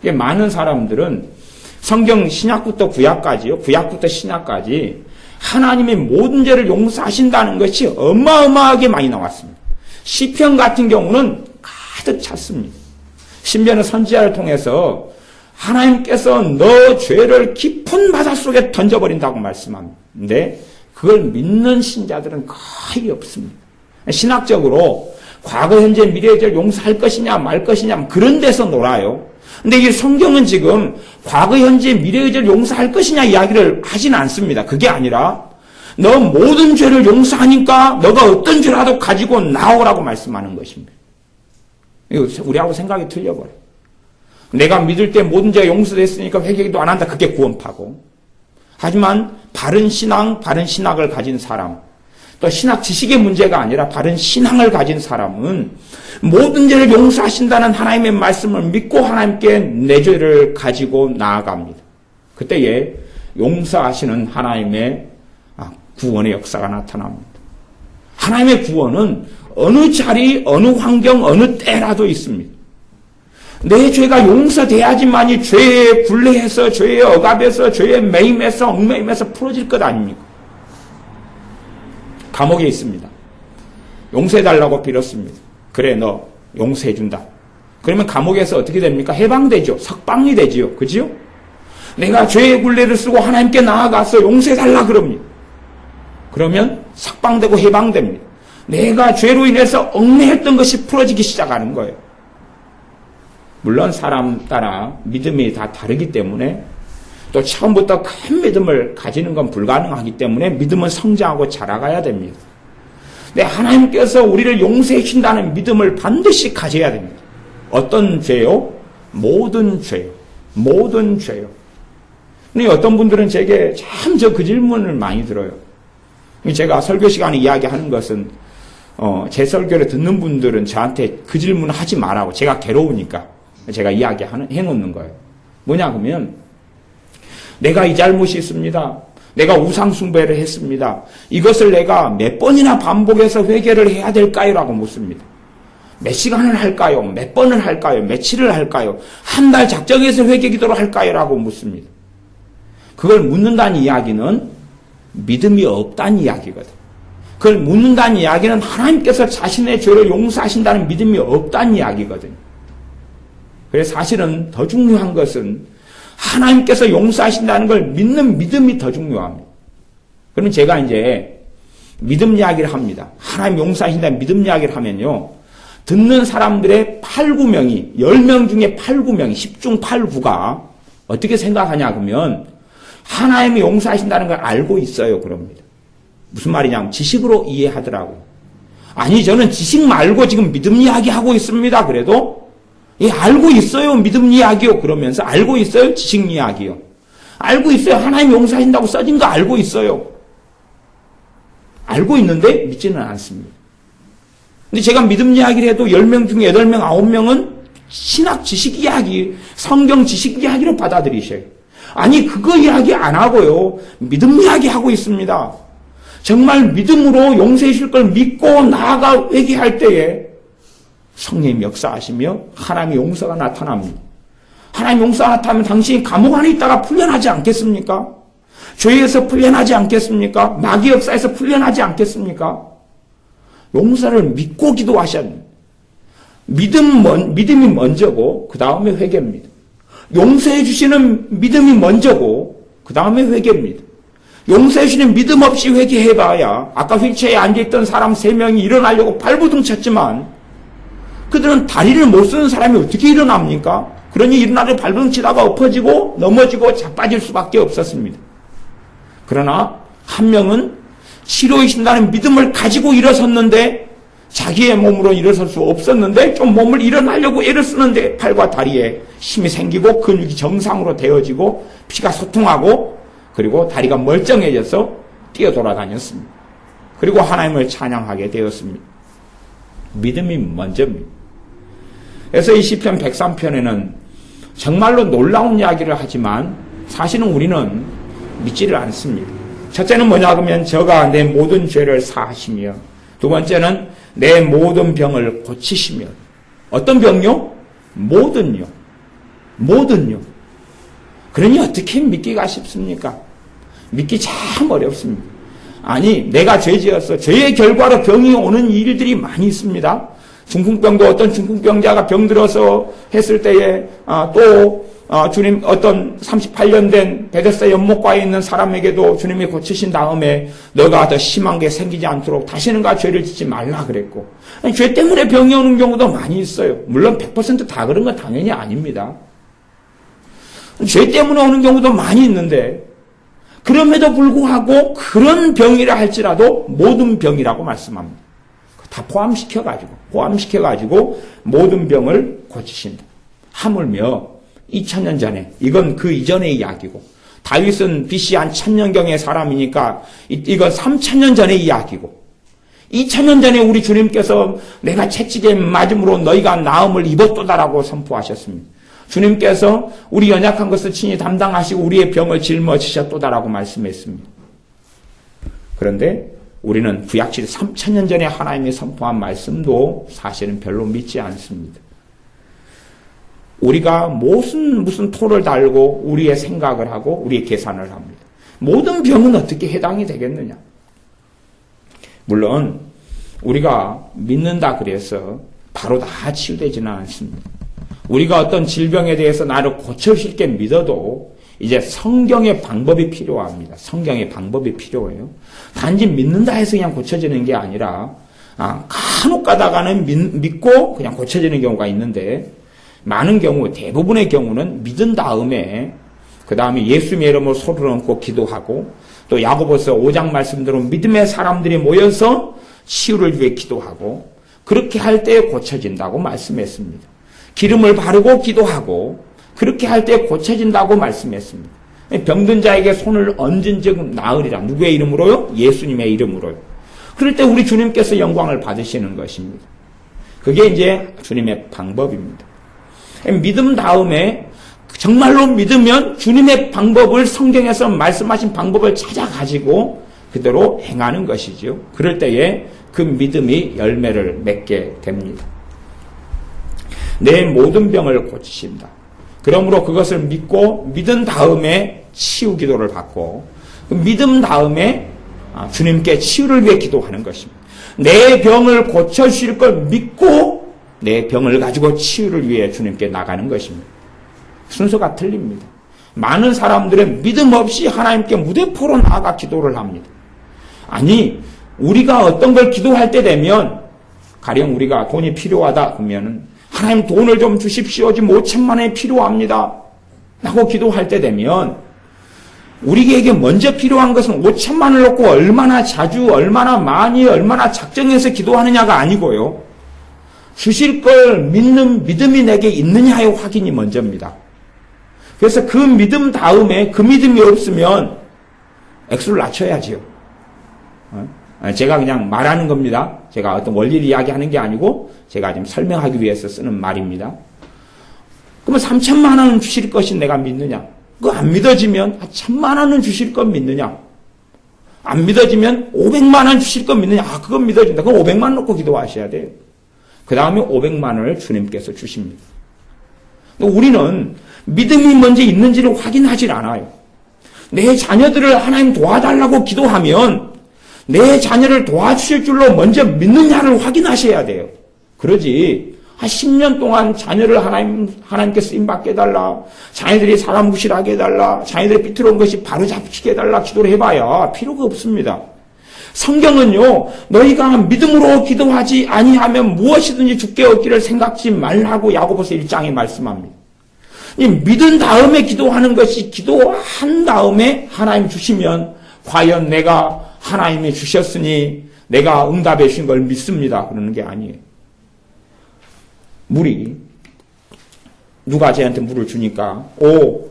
많은 사람들은 성경 신약부터 구약까지요, 구약부터 신약까지 하나님이 모든 죄를 용서하신다는 것이 어마어마하게 많이 나왔습니다. 시편 같은 경우는 가득 찼습니다. 심지어는 선지자를 통해서 하나님께서 너 죄를 깊은 바다 속에 던져버린다고 말씀합니다. 근데 그걸 믿는 신자들은 거의 없습니다. 신학적으로 과거, 현재, 미래의 죄를 용서할 것이냐 말 것이냐 그런 데서 놀아요. 근데 이 성경은 지금 과거, 현재, 미래의 죄를 용서할 것이냐 이야기를 하진 않습니다. 그게 아니라 너 모든 죄를 용서하니까 너가 어떤 죄라도 가지고 나오라고 말씀하는 것입니다. 이거 우리하고 생각이 틀려버려요. 내가 믿을 때 모든 죄가 용서됐으니까 회개기도 안 한다. 그게 구원파고. 하지만 바른 신앙, 바른 신학을 가진 사람, 또 신학 지식의 문제가 아니라 바른 신앙을 가진 사람은 모든 죄를 용서하신다는 하나님의 말씀을 믿고 하나님께 내 죄를 가지고 나아갑니다. 그때에 용서하시는 하나님의 구원의 역사가 나타납니다. 하나님의 구원은 어느 자리, 어느 환경, 어느 때라도 있습니다. 내 죄가 용서돼야지만이 죄에 굴레해서, 죄에 억압해서, 죄에 매임해서, 얽매임해서 풀어질 것 아닙니까? 감옥에 있습니다. 용서해달라고 빌었습니다. 그래, 너 용서해준다. 그러면 감옥에서 어떻게 됩니까? 해방되죠. 석방이 되지요. 그지요? 내가 죄의 굴레를 쓰고 하나님께 나아가서 용서해달라 그럽니다. 그러면 석방되고 해방됩니다. 내가 죄로 인해서 얽매였던 것이 풀어지기 시작하는 거예요. 물론 사람 따라 믿음이 다 다르기 때문에 또 처음부터 큰 믿음을 가지는 건 불가능하기 때문에 믿음은 성장하고 자라가야 됩니다. 근데 하나님께서 우리를 용서해 주신다는 믿음을 반드시 가져야 됩니다. 어떤 죄요? 모든 죄요. 모든 죄요. 근데 어떤 분들은 제게 참 그 질문을 많이 들어요. 제가 설교 시간에 이야기하는 것은 제 설교를 듣는 분들은 저한테 그 질문을 하지 말라고, 제가 괴로우니까 제가 해놓는 거예요. 뭐냐 그러면, 내가 이 잘못이 있습니다. 내가 우상 숭배를 했습니다. 이것을 내가 몇 번이나 반복해서 회개를 해야 될까요? 라고 묻습니다. 몇 시간을 할까요? 몇 번을 할까요? 며칠을 할까요? 한 달 작정해서 회개 기도를 할까요? 라고 묻습니다. 그걸 묻는다는 이야기는 믿음이 없다는 이야기거든. 그걸 묻는다는 이야기는 하나님께서 자신의 죄를 용서하신다는 믿음이 없다는 이야기거든. 그래서 사실은 더 중요한 것은 하나님께서 용서하신다는 걸 믿는 믿음이 더 중요합니다. 그러면 제가 이제 믿음 이야기를 합니다. 하나님 용서하신다는 믿음 이야기를 하면요, 듣는 사람들의 8, 9명이 10명 중에 8, 9명이 10중 8, 9가 어떻게 생각하냐 그러면 하나님이 용서하신다는 걸 알고 있어요. 그럽니다. 무슨 말이냐면 지식으로 이해하더라고요. 아니 저는 지식 말고 지금 믿음 이야기하고 있습니다. 그래도 예, 알고 있어요. 믿음 이야기요. 그러면서 알고 있어요. 지식 이야기요. 알고 있어요. 하나님 용서하신다고 써진 거 알고 있어요. 알고 있는데 믿지는 않습니다. 근데 제가 믿음 이야기를 해도 10명 중에 8명, 9명은 신학 지식 이야기, 성경 지식 이야기로 받아들이셔요. 아니 그거 이야기 안 하고요. 믿음 이야기 하고 있습니다. 정말 믿음으로 용서해 주실 걸 믿고 나아가 회개할 때에 성령님 역사하시며 하나님의 용서가 나타납니다. 하나님 용서가 나타나면 당신이 감옥 안에 있다가 풀려나지 않겠습니까? 죄에서 풀려나지 않겠습니까? 마귀 역사에서 풀려나지 않겠습니까? 용서를 믿고 기도하셔야 합니다. 믿음이 먼저고 그 다음에 회개입니다. 용서해 주시는 믿음이 먼저고 그 다음에 회개입니다. 용서해 주시는 믿음 없이 회개해봐야 아까 휠체어에 앉아있던 사람 3명이 일어나려고 발부둥 쳤지만 그들은 다리를 못 쓰는 사람이 어떻게 일어납니까? 그러니 일어나려고 발부둥 치다가 엎어지고 넘어지고 자빠질 수밖에 없었습니다. 그러나 한 명은 치료해주신다는 믿음을 가지고 일어섰는데 자기의 몸으로 일어설 수 없었는데 좀 몸을 일어나려고 애를 쓰는데 팔과 다리에 힘이 생기고 근육이 정상으로 되어지고 피가 소통하고 그리고 다리가 멀쩡해져서 뛰어 돌아다녔습니다. 그리고 하나님을 찬양하게 되었습니다. 믿음이 먼저입니다. 그래서 이 시편 103편에는 정말로 놀라운 이야기를 하지만 사실은 우리는 믿지를 않습니다. 첫째는 뭐냐 그러면 저가 내 모든 죄를 사하시며, 두 번째는 내 모든 병을 고치시며. 어떤 병요? 모든요. 모든요. 그러니 어떻게 믿기가 쉽습니까? 믿기 참 어렵습니다. 아니 내가 죄지어서 죄의 결과로 병이 오는 일들이 많이 있습니다. 중풍병도 어떤 중풍병자가 병들어서 했을 때에 주님 어떤 38년 된 베데스다 연못가에 있는 사람에게도 주님이 고치신 다음에 너가 더 심한 게 생기지 않도록 다시는 죄를 짓지 말라 그랬고, 아니, 죄 때문에 병이 오는 경우도 많이 있어요. 물론 100% 다 그런 건 당연히 아닙니다. 죄 때문에 오는 경우도 많이 있는데 그럼에도 불구하고 그런 병이라 할지라도 모든 병이라고 말씀합니다. 다 포함시켜가지고 모든 병을 고치신다. 하물며 2000년 전에, 이건 그 이전의 이야기고, 다윗은 BC 한 1000년경의 사람이니까 이건 3000년 전의 이야기고, 2000년 전에 우리 주님께서 내가 채찍에 맞음으로 너희가 나음을 입었도다라고 선포하셨습니다. 주님께서 우리 연약한 것을 친히 담당하시고 우리의 병을 짊어지셨도다라고 말씀했습니다. 그런데 우리는 구약시대 3000년 전에 하나님이 선포한 말씀도 사실은 별로 믿지 않습니다. 우리가 무슨 토를 달고 우리의 생각을 하고 우리의 계산을 합니다. 모든 병은 어떻게 해당이 되겠느냐? 물론 우리가 믿는다 그래서 바로 다 치유되지는 않습니다. 우리가 어떤 질병에 대해서 나를 고쳐주실 게 믿어도 이제 성경의 방법이 필요합니다. 성경의 방법이 필요해요. 단지 믿는다 해서 그냥 고쳐지는 게 아니라 간혹 가다가는 믿고 그냥 고쳐지는 경우가 있는데 많은 경우, 대부분의 경우는 믿은 다음에 그 다음에 예수님의 이름으로 손을 얹고 기도하고 또 야고보서 5장 말씀대로 믿음의 사람들이 모여서 치유를 위해 기도하고 그렇게 할 때 고쳐진다고 말씀했습니다. 기름을 바르고 기도하고 그렇게 할 때 고쳐진다고 말씀했습니다. 병든 자에게 손을 얹은 즉 나으리라. 누구의 이름으로요? 예수님의 이름으로요. 그럴 때 우리 주님께서 영광을 받으시는 것입니다. 그게 이제 주님의 방법입니다. 믿음 다음에 정말로 믿으면 주님의 방법을 성경에서 말씀하신 방법을 찾아가지고 그대로 행하는 것이죠. 그럴 때에 그 믿음이 열매를 맺게 됩니다. 내 모든 병을 고치신다. 그러므로 그것을 믿고 믿은 다음에 치유 기도를 받고 믿음 다음에 주님께 치유를 위해 기도하는 것입니다. 내 병을 고쳐주실 걸 믿고 내 병을 가지고 치유를 위해 주님께 나가는 것입니다. 순서가 틀립니다. 많은 사람들은 믿음 없이 하나님께 무대포로 나아가 기도를 합니다. 아니, 우리가 어떤 걸 기도할 때 되면 가령 우리가 돈이 필요하다 그러면은 하나님 돈을 좀 주십시오. 지금 5천만 원이 필요합니다. 라고 기도할 때 되면 우리에게 먼저 필요한 것은 5천만 원을 놓고 얼마나 자주, 얼마나 많이, 얼마나 작정해서 기도하느냐가 아니고요. 주실 걸 믿는 믿음이 내게 있느냐의 확인이 먼저입니다. 그래서 그 믿음 다음에 그 믿음이 없으면 액수를 낮춰야지요. 제가 그냥 말하는 겁니다. 제가 어떤 원리를 이야기하는 게 아니고 제가 지금 설명하기 위해서 쓰는 말입니다. 그러면 3천만 원은 주실 것이 내가 믿느냐? 그거 안 믿어지면 1,000만 원은 주실 것 믿느냐? 안 믿어지면 500만 원 주실 것 믿느냐? 그건 믿어진다. 그럼 500만 원 놓고 기도하셔야 돼요. 그 다음에 500만 원을 주님께서 주십니다. 우리는 믿음이 먼저 있는지를 확인하지 않아요. 내 자녀들을 하나님 도와달라고 기도하면 내 자녀를 도와주실 줄로 먼저 믿느냐를 확인하셔야 돼요. 그러지 10년 동안 자녀를 하나님께 쓰임받게 해달라, 자녀들이 사람 무시하게 해달라, 자녀들이 삐뚤어온 것이 바로잡히게 해달라 기도를 해봐야 필요가 없습니다. 성경은요, 너희가 믿음으로 기도하지 아니하면 무엇이든지 주께 얻기를 생각지 말라고 야고보서 1장에 말씀합니다. 이 믿은 다음에 기도하는 것이 기도한 다음에 하나님 주시면 과연 내가 하나님이 주셨으니 내가 응답해 주신 걸 믿습니다. 그러는 게 아니에요. 물이 누가 저한테 물을 주니까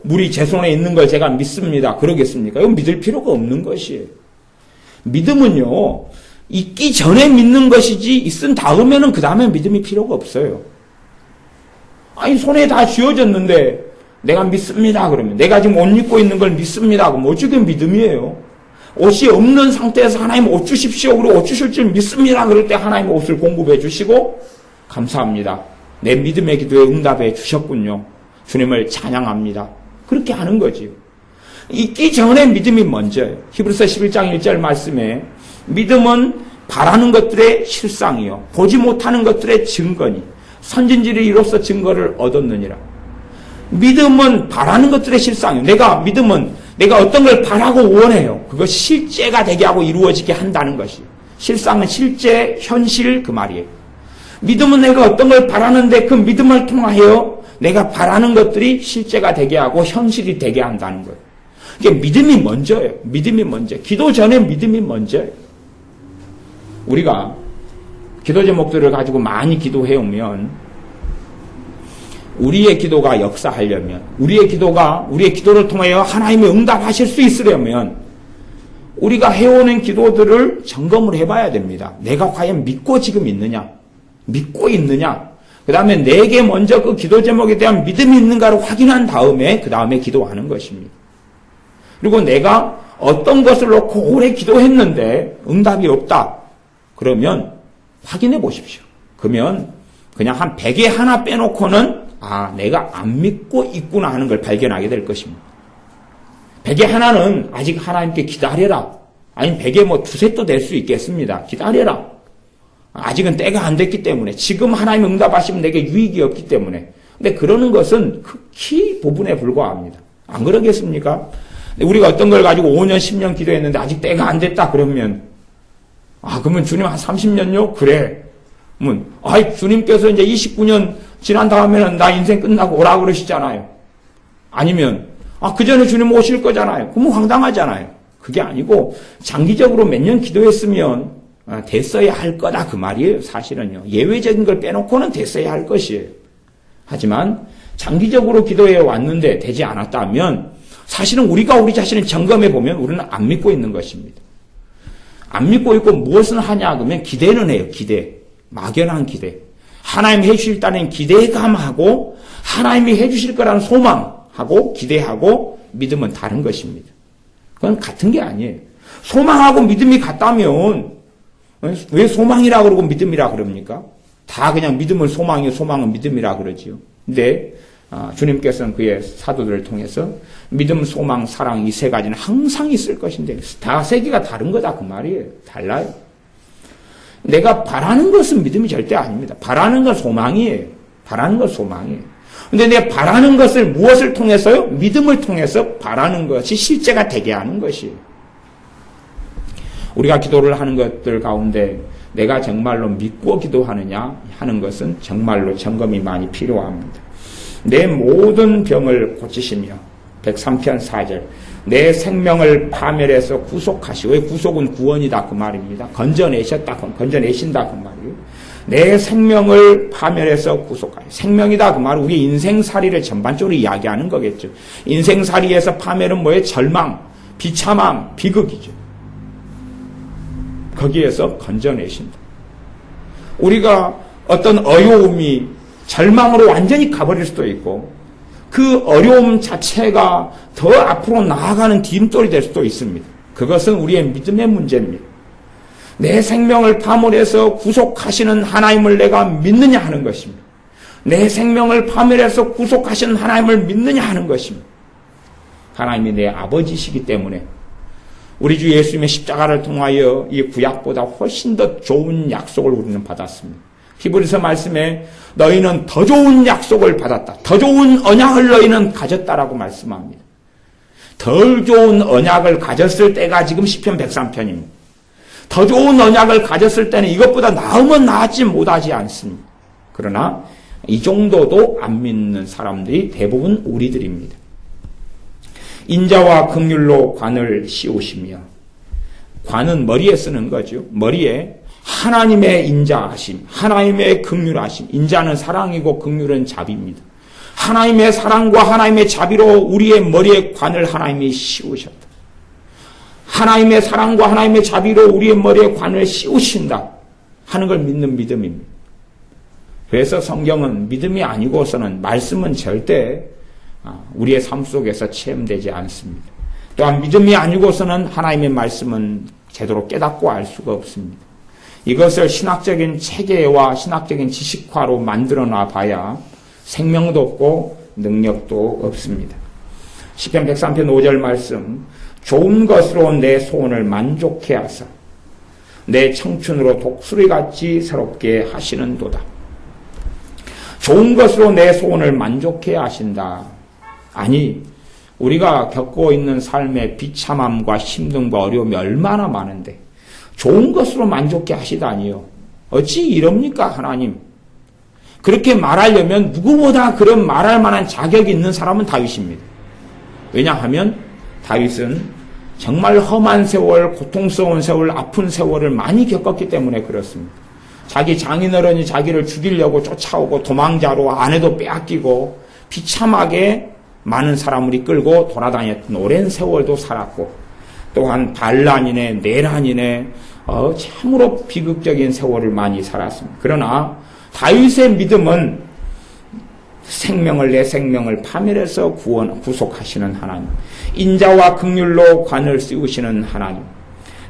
물이 제 손에 있는 걸 제가 믿습니다. 그러겠습니까? 이건 믿을 필요가 없는 것이에요. 믿음은요, 있기 전에 믿는 것이지 있은 다음에는 그 다음에 믿음이 필요가 없어요. 아니, 손에 다 쥐어졌는데 내가 믿습니다. 그러면 내가 지금 옷 입고 있는 걸 믿습니다. 그럼 어찌 그게 믿음이에요? 옷이 없는 상태에서 하나님 옷 주십시오. 그리고 옷 주실 줄 믿습니다. 그럴 때 하나님 옷을 공급해 주시고 감사합니다. 내 믿음의 기도에 응답해 주셨군요. 주님을 찬양합니다. 그렇게 하는 거지요. 있기 전에 믿음이 먼저예요. 히브리서 11장 1절 말씀에 믿음은 바라는 것들의 실상이요 보지 못하는 것들의 증거니 선진들이 이로써 증거를 얻었느니라. 믿음은 바라는 것들의 실상이요. 믿음은 내가 어떤 걸 바라고 원해요. 그것이 실제가 되게 하고 이루어지게 한다는 것이. 실상은 실제, 현실 그 말이에요. 믿음은 내가 어떤 걸 바라는데 그 믿음을 통하여 내가 바라는 것들이 실제가 되게 하고 현실이 되게 한다는 거예요. 이게 믿음이 먼저예요. 믿음이 먼저. 기도 전에 믿음이 먼저예요. 우리가 기도 제목들을 가지고 많이 기도해오면 우리의 기도가 역사하려면 우리의 기도를 통하여 하나님이 응답하실 수 있으려면 우리가 해오는 기도들을 점검을 해봐야 됩니다. 내가 과연 믿고 지금 있느냐? 믿고 있느냐? 그 다음에 내게 먼저 그 기도 제목에 대한 믿음이 있는가를 확인한 다음에 그 다음에 기도하는 것입니다. 그리고 내가 어떤 것을 놓고 오래 기도했는데 응답이 없다. 그러면 확인해 보십시오. 그러면 그냥 한 100에 하나 빼놓고는 내가 안 믿고 있구나 하는 걸 발견하게 될 것입니다. 100에 하나는 아직 하나님께 기다려라. 아니 100에 두셋도 될 수 있겠습니다. 기다려라. 아직은 때가 안 됐기 때문에 지금 하나님 응답하시면 내게 유익이 없기 때문에. 근데 그러는 것은 극히 부분에 불과합니다. 안 그러겠습니까? 우리가 어떤 걸 가지고 5년 10년 기도했는데 아직 때가 안 됐다 그러면 그러면 주님 한 30년요? 그래. 주님께서 이제 29년 지난 다음에는 나 인생 끝나고 오라 그러시잖아요. 아니면 그 전에 주님 오실 거잖아요. 그러면 황당하잖아요. 그게 아니고 장기적으로 몇 년 기도했으면 됐어야 할 거다 그 말이에요. 사실은요. 예외적인 걸 빼놓고는 됐어야 할 것이에요. 하지만 장기적으로 기도해 왔는데 되지 않았다면 사실은 우리가 우리 자신을 점검해 보면 우리는 안 믿고 있는 것입니다. 안 믿고 있고 무엇을 하냐 그러면 기대는 해요. 기대. 막연한 기대. 하나님이 해주실다는 기대감하고 하나님이 해주실 거라는 소망하고 기대하고 믿음은 다른 것입니다. 그건 같은 게 아니에요. 소망하고 믿음이 같다면 왜 소망이라 그러고 믿음이라 그럽니까? 다 그냥 믿음은 소망이요 소망은 믿음이라 그러지요. 근데 주님께서는 그의 사도들을 통해서 믿음, 소망, 사랑 이 세 가지는 항상 있을 것인데 다 세 개가 다른 거다 그 말이에요. 달라요. 내가 바라는 것은 믿음이 절대 아닙니다. 바라는 건 소망이에요. 바라는 건 소망이에요. 근데 내 바라는 것을 무엇을 통해서요? 믿음을 통해서 바라는 것이 실제가 되게 하는 것이에요. 우리가 기도를 하는 것들 가운데 내가 정말로 믿고 기도하느냐 하는 것은 정말로 점검이 많이 필요합니다. 내 모든 병을 고치시며 103편 4절 내 생명을 파멸해서 구속하시고 왜 구속은 구원이다 그 말입니다. 건져내신다 그 말이에요. 내 생명을 파멸해서 구속하시 생명이다 그 말은 우리 인생살이를 전반적으로 이야기하는 거겠죠. 인생살이에서 파멸은 뭐예요? 절망, 비참함, 비극이죠. 거기에서 건져내신다. 우리가 어떤 어려움이 절망으로 완전히 가버릴 수도 있고 그 어려움 자체가 더 앞으로 나아가는 디딤돌이 될 수도 있습니다. 그것은 우리의 믿음의 문제입니다. 내 생명을 파멸해서 구속하시는 하나님을 내가 믿느냐 하는 것입니다. 내 생명을 파멸해서 구속하시는 하나님을 믿느냐 하는 것입니다. 하나님이 내 아버지시기 때문에 우리 주 예수님의 십자가를 통하여 이 구약보다 훨씬 더 좋은 약속을 우리는 받았습니다. 히브리서 말씀에 너희는 더 좋은 약속을 받았다. 더 좋은 언약을 너희는 가졌다라고 말씀합니다. 덜 좋은 언약을 가졌을 때가 지금 시편 103편입니다. 더 좋은 언약을 가졌을 때는 이것보다 나으면 나았지 못하지 않습니다. 그러나 이 정도도 안 믿는 사람들이 대부분 우리들입니다. 인자와 긍휼로 관을 씌우시며 관은 머리에 쓰는 거죠. 머리에 하나님의 인자하심, 하나님의 긍휼하심. 인자는 사랑이고 긍휼은 자비입니다. 하나님의 사랑과 하나님의 자비로 우리의 머리에 관을 하나님이 씌우셨다. 하나님의 사랑과 하나님의 자비로 우리의 머리에 관을 씌우신다 하는 걸 믿는 믿음입니다. 그래서 성경은 믿음이 아니고서는 말씀은 절대 우리의 삶 속에서 체험되지 않습니다. 또한 믿음이 아니고서는 하나님의 말씀은 제대로 깨닫고 알 수가 없습니다. 이것을 신학적인 체계와 신학적인 지식화로 만들어 놔봐야 생명도 없고 능력도 없습니다. 시편 103편 5절 말씀 좋은 것으로 내 소원을 만족해 하사 내 청춘으로 독수리같이 새롭게 하시는도다. 좋은 것으로 내 소원을 만족해 하신다. 아니 우리가 겪고 있는 삶의 비참함과 힘듦과 어려움이 얼마나 많은데 좋은 것으로 만족해 하시다니요. 어찌 이럽니까 하나님. 그렇게 말하려면 누구보다 그런 말할 만한 자격이 있는 사람은 다윗입니다. 왜냐하면 다윗은 정말 험한 세월, 고통스러운 세월, 아픈 세월을 많이 겪었기 때문에 그렇습니다. 자기 장인어른이 자기를 죽이려고 쫓아오고 도망자로 아내도 빼앗기고 비참하게 많은 사람을 이끌고 돌아다녔던 오랜 세월도 살았고 또한 반란이네 내란이네 참으로 비극적인 세월을 많이 살았습니다. 그러나 다윗의 믿음은 내 생명을 파멸해서 구속하시는 하나님, 인자와 긍휼로 관을 씌우시는 하나님,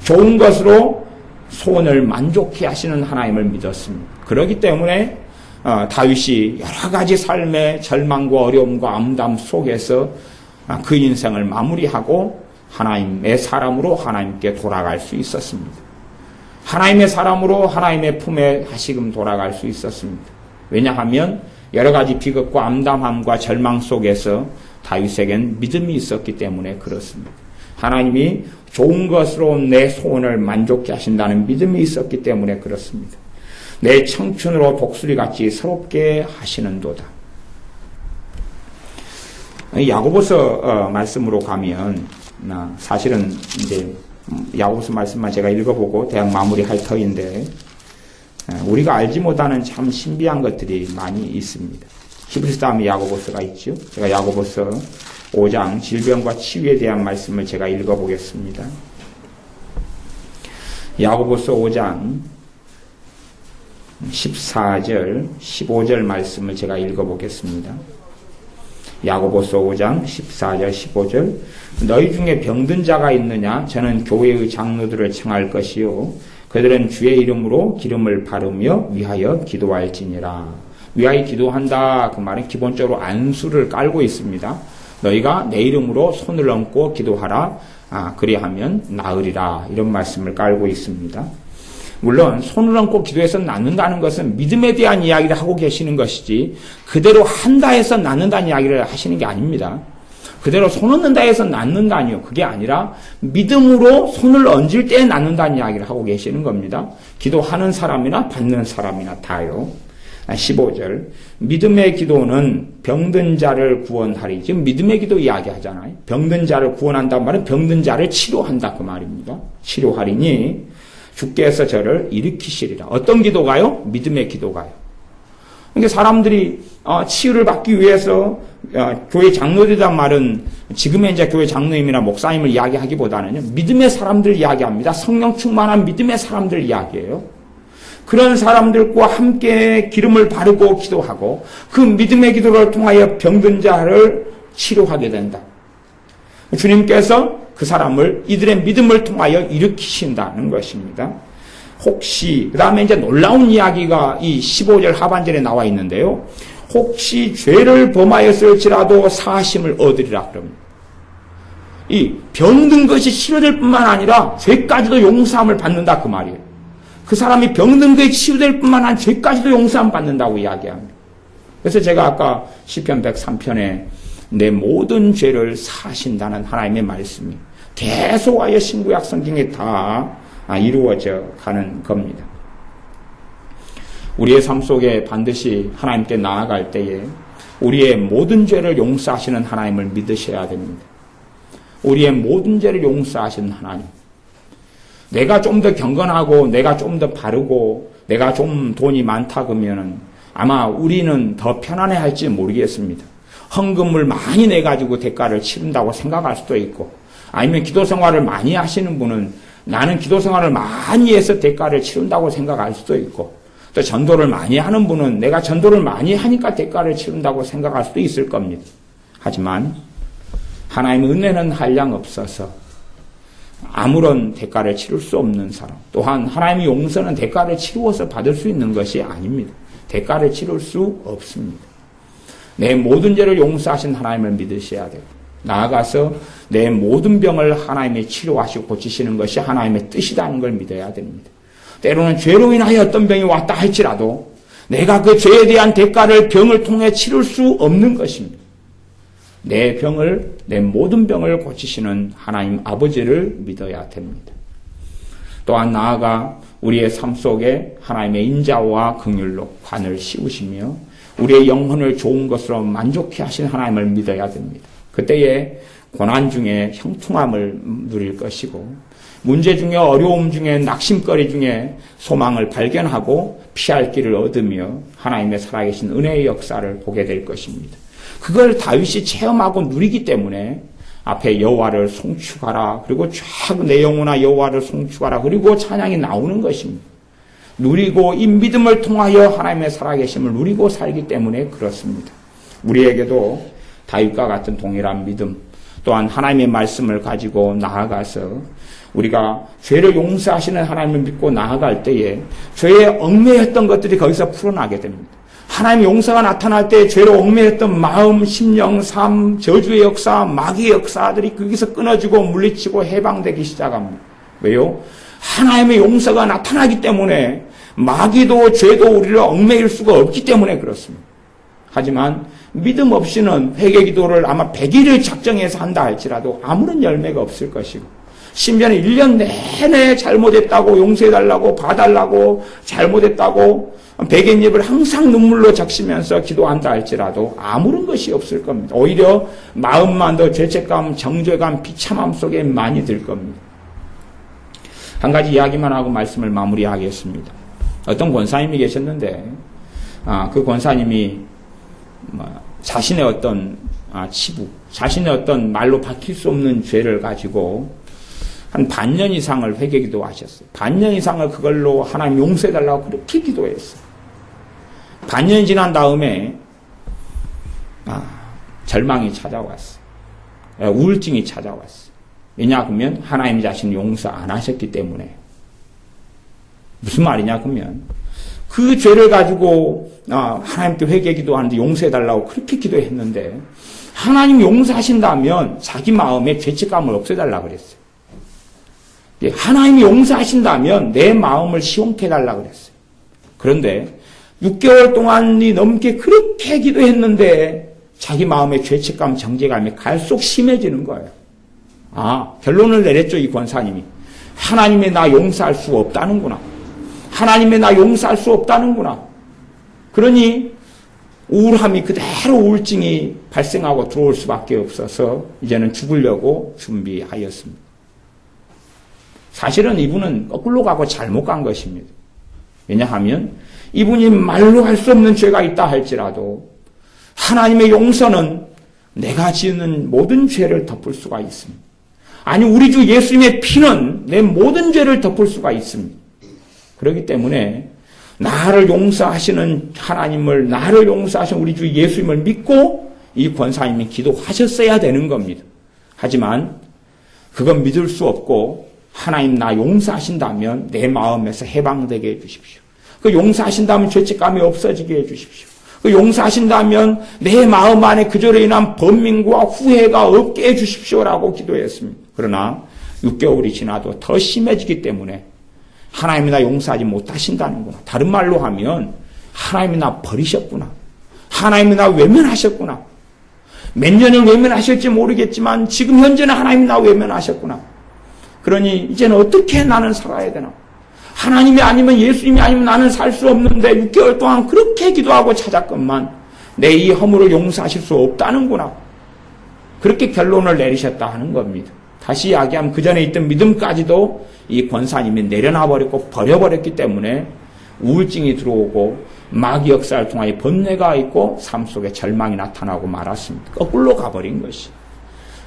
좋은 것으로 소원을 만족해 하시는 하나님을 믿었습니다. 그렇기 때문에 다윗이 여러 가지 삶의 절망과 어려움과 암담 속에서 그 인생을 마무리하고 하나님의 사람으로 하나님께 돌아갈 수 있었습니다. 하나님의 사람으로 하나님의 품에 다시금 돌아갈 수 있었습니다. 왜냐하면 여러 가지 비극과 암담함과 절망 속에서 다윗에겐 믿음이 있었기 때문에 그렇습니다. 하나님이 좋은 것으로 내 소원을 만족케 하신다는 믿음이 있었기 때문에 그렇습니다. 내 청춘으로 독수리같이 새롭게 하시는도다. 야고보서 말씀으로 가면 사실은 이제 야고보서 말씀만 제가 읽어보고 대학 마무리할 터인데 우리가 알지 못하는 참 신비한 것들이 많이 있습니다. 히브리서 다음에 야고보서가 있죠. 제가 야고보서 5장 질병과 치유에 대한 말씀을 제가 읽어보겠습니다. 야고보서 5장 14절, 15절 말씀을 제가 읽어보겠습니다. 야고보서 5장 14절, 15절 너희 중에 병든 자가 있느냐? 저는 교회의 장로들을 청할 것이요 그들은 주의 이름으로 기름을 바르며 위하여 기도할지니라. 위하여 기도한다. 그 말은 기본적으로 안수를 깔고 있습니다. 너희가 내 이름으로 손을 얹고 기도하라. 그리하면 나으리라. 이런 말씀을 깔고 있습니다. 물론 손을 얹고 기도해서 낫는다는 것은 믿음에 대한 이야기를 하고 계시는 것이지 그대로 한다 해서 낫는다는 이야기를 하시는 게 아닙니다. 그대로 손 얹는다 해서 낫는다니요. 그게 아니라 믿음으로 손을 얹을 때 낫는다는 이야기를 하고 계시는 겁니다. 기도하는 사람이나 받는 사람이나 다요. 15절 믿음의 기도는 병든 자를 구원하리. 지금 믿음의 기도 이야기하잖아요. 병든 자를 구원한다는 말은 병든 자를 치료한다 그 말입니다. 치료하리니 주께서 저를 일으키시리라. 어떤 기도가요? 믿음의 기도가요. 그러니까 사람들이 치유를 받기 위해서 교회 장로들이란 말은 지금의 이제 교회 장로님이나 목사님을 이야기하기보다는요. 믿음의 사람들 이야기합니다. 성령 충만한 믿음의 사람들 이야기예요. 그런 사람들과 함께 기름을 바르고 기도하고 그 믿음의 기도를 통하여 병든 자를 치료하게 된다. 주님께서 그 사람을 이들의 믿음을 통하여 일으키신다는 것입니다. 혹시 그 다음에 이제 놀라운 이야기가 이 15절 하반절에 나와 있는데요. 혹시 죄를 범하였을지라도 사하심을 얻으리라 그럽니다. 이 병든 것이 치료될 뿐만 아니라 죄까지도 용서함을 받는다 그 말이에요. 그 사람이 병든 것이 치유될 뿐만 아니라 죄까지도 용서함을 받는다고 이야기합니다. 그래서 제가 아까 시편 103편에 내 모든 죄를 사하신다는 하나님의 말씀이 대소하여 신구약 성경에 다 이루어져 가는 겁니다. 우리의 삶 속에 반드시 하나님께 나아갈 때에 우리의 모든 죄를 용서하시는 하나님을 믿으셔야 됩니다. 우리의 모든 죄를 용서하시는 하나님. 내가 좀 더 경건하고 내가 좀 더 바르고 내가 좀 돈이 많다 그러면은 아마 우리는 더 편안해할지 모르겠습니다. 헌금을 많이 내가지고 대가를 치른다고 생각할 수도 있고 아니면 기도 생활을 많이 하시는 분은 나는 기도 생활을 많이 해서 대가를 치른다고 생각할 수도 있고 또 전도를 많이 하는 분은 내가 전도를 많이 하니까 대가를 치른다고 생각할 수도 있을 겁니다. 하지만 하나님의 은혜는 한량 없어서 아무런 대가를 치를 수 없는 사람 또한 하나님의 용서는 대가를 치루어서 받을 수 있는 것이 아닙니다. 대가를 치를 수 없습니다. 내 모든 죄를 용서하신 하나님을 믿으셔야 돼요. 나아가서 내 모든 병을 하나님이 치료하시고 고치시는 것이 하나님의 뜻이라는 걸 믿어야 됩니다. 때로는 죄로 인하여 어떤 병이 왔다 할지라도 내가 그 죄에 대한 대가를 병을 통해 치를 수 없는 것입니다. 내 병을, 내 모든 병을 고치시는 하나님 아버지를 믿어야 됩니다. 또한 나아가 우리의 삶 속에 하나님의 인자와 긍휼로 관을 씌우시며 우리의 영혼을 좋은 것으로 만족해 하신 하나님을 믿어야 됩니다. 그때에 고난 중에 형통함을 누릴 것이고 문제 중에 어려움 중에 낙심거리 중에 소망을 발견하고 피할 길을 얻으며 하나님의 살아계신 은혜의 역사를 보게 될 것입니다. 그걸 다윗이 체험하고 누리기 때문에 앞에 여호와를 송축하라 그리고 쫙 내 영혼아 여호와를 송축하라 그리고 찬양이 나오는 것입니다. 누리고 이 믿음을 통하여 하나님의 살아계심을 누리고 살기 때문에 그렇습니다. 우리에게도 다윗과 같은 동일한 믿음 또한 하나님의 말씀을 가지고 나아가서 우리가 죄를 용서하시는 하나님을 믿고 나아갈 때에 죄에 얽매였던 것들이 거기서 풀어나게 됩니다. 하나님의 용서가 나타날 때 죄로 얽매였던 마음, 심령, 삶, 저주의 역사, 마귀의 역사들이 거기서 끊어지고 물리치고 해방되기 시작합니다. 왜요? 하나님의 용서가 나타나기 때문에 마귀도 죄도 우리를 얽매일 수가 없기 때문에 그렇습니다. 하지만 믿음 없이는 회개 기도를 아마 100일을 작정해서 한다 할지라도 아무런 열매가 없을 것이고 심지어는 1년 내내 잘못했다고 용서해달라고 봐달라고 잘못했다고 베갯잎을 항상 눈물로 적시면서 기도한다 할지라도 아무런 것이 없을 겁니다. 오히려 마음만 더 죄책감, 정죄감, 비참함 속에 많이 들 겁니다. 한 가지 이야기만 하고 말씀을 마무리하겠습니다. 어떤 권사님이 계셨는데 그 권사님이 자신의 어떤 치부, 자신의 어떤 말로 밝힐 수 없는 죄를 가지고 한 반년 이상을 회개기도 하셨어요. 반년 이상을 그걸로 하나님 용서해달라고 그렇게 기도했어요. 반년이 지난 다음에 절망이 찾아왔어요. 우울증이 찾아왔어요. 왜냐하면 하나님 자신을 용서 안 하셨기 때문에. 무슨 말이냐 그러면 그 죄를 가지고 하나님께 회개기도 하는데 용서해달라고 그렇게 기도했는데 하나님 용서하신다면 자기 마음에 죄책감을 없애달라고 그랬어요. 하나님이 용서하신다면 내 마음을 시원케 해달라고 그랬어요. 그런데 6개월 동안이 넘게 그렇게 기도했는데 자기 마음의 죄책감, 정죄감이 갈수록 심해지는 거예요. 결론을 내렸죠, 이 권사님이. 하나님의 나 용서할 수 없다는구나. 하나님의 나 용서할 수 없다는구나. 그러니 우울함이 그대로 우울증이 발생하고 들어올 수밖에 없어서 이제는 죽으려고 준비하였습니다. 사실은 이분은 거꾸로 가고 잘못 간 것입니다. 왜냐하면 이분이 말로 할 수 없는 죄가 있다 할지라도 하나님의 용서는 내가 지은 모든 죄를 덮을 수가 있습니다. 아니 우리 주 예수님의 피는 내 모든 죄를 덮을 수가 있습니다. 그렇기 때문에 나를 용서하시는 하나님을, 나를 용서하시는 우리 주 예수님을 믿고 이 권사님이 기도하셨어야 되는 겁니다. 하지만 그건 믿을 수 없고 하나님 나 용서하신다면 내 마음에서 해방되게 해주십시오. 그 용서하신다면 죄책감이 없어지게 해주십시오. 그 용서하신다면 내 마음 안에 그저로 인한 번민과 후회가 없게 해주십시오라고 기도했습니다. 그러나 6개월이 지나도 더 심해지기 때문에 하나님이 나 용서하지 못하신다는구나. 다른 말로 하면 하나님이 나 버리셨구나. 하나님이 나 외면하셨구나. 몇 년을 외면하실지 모르겠지만 지금 현재는 하나님이 나 외면하셨구나. 그러니 이제는 어떻게 나는 살아야 되나? 하나님이 아니면 예수님이 아니면 나는 살 수 없는데 6개월 동안 그렇게 기도하고 찾았건만 내 이 허물을 용서하실 수 없다는구나. 그렇게 결론을 내리셨다 하는 겁니다. 다시 이야기하면 그 전에 있던 믿음까지도 이 권사님이 내려놔버렸고 버려버렸기 때문에 우울증이 들어오고 마귀 역사를 통하여 번뇌가 있고 삶 속에 절망이 나타나고 말았습니다. 거꾸로 가버린 것이.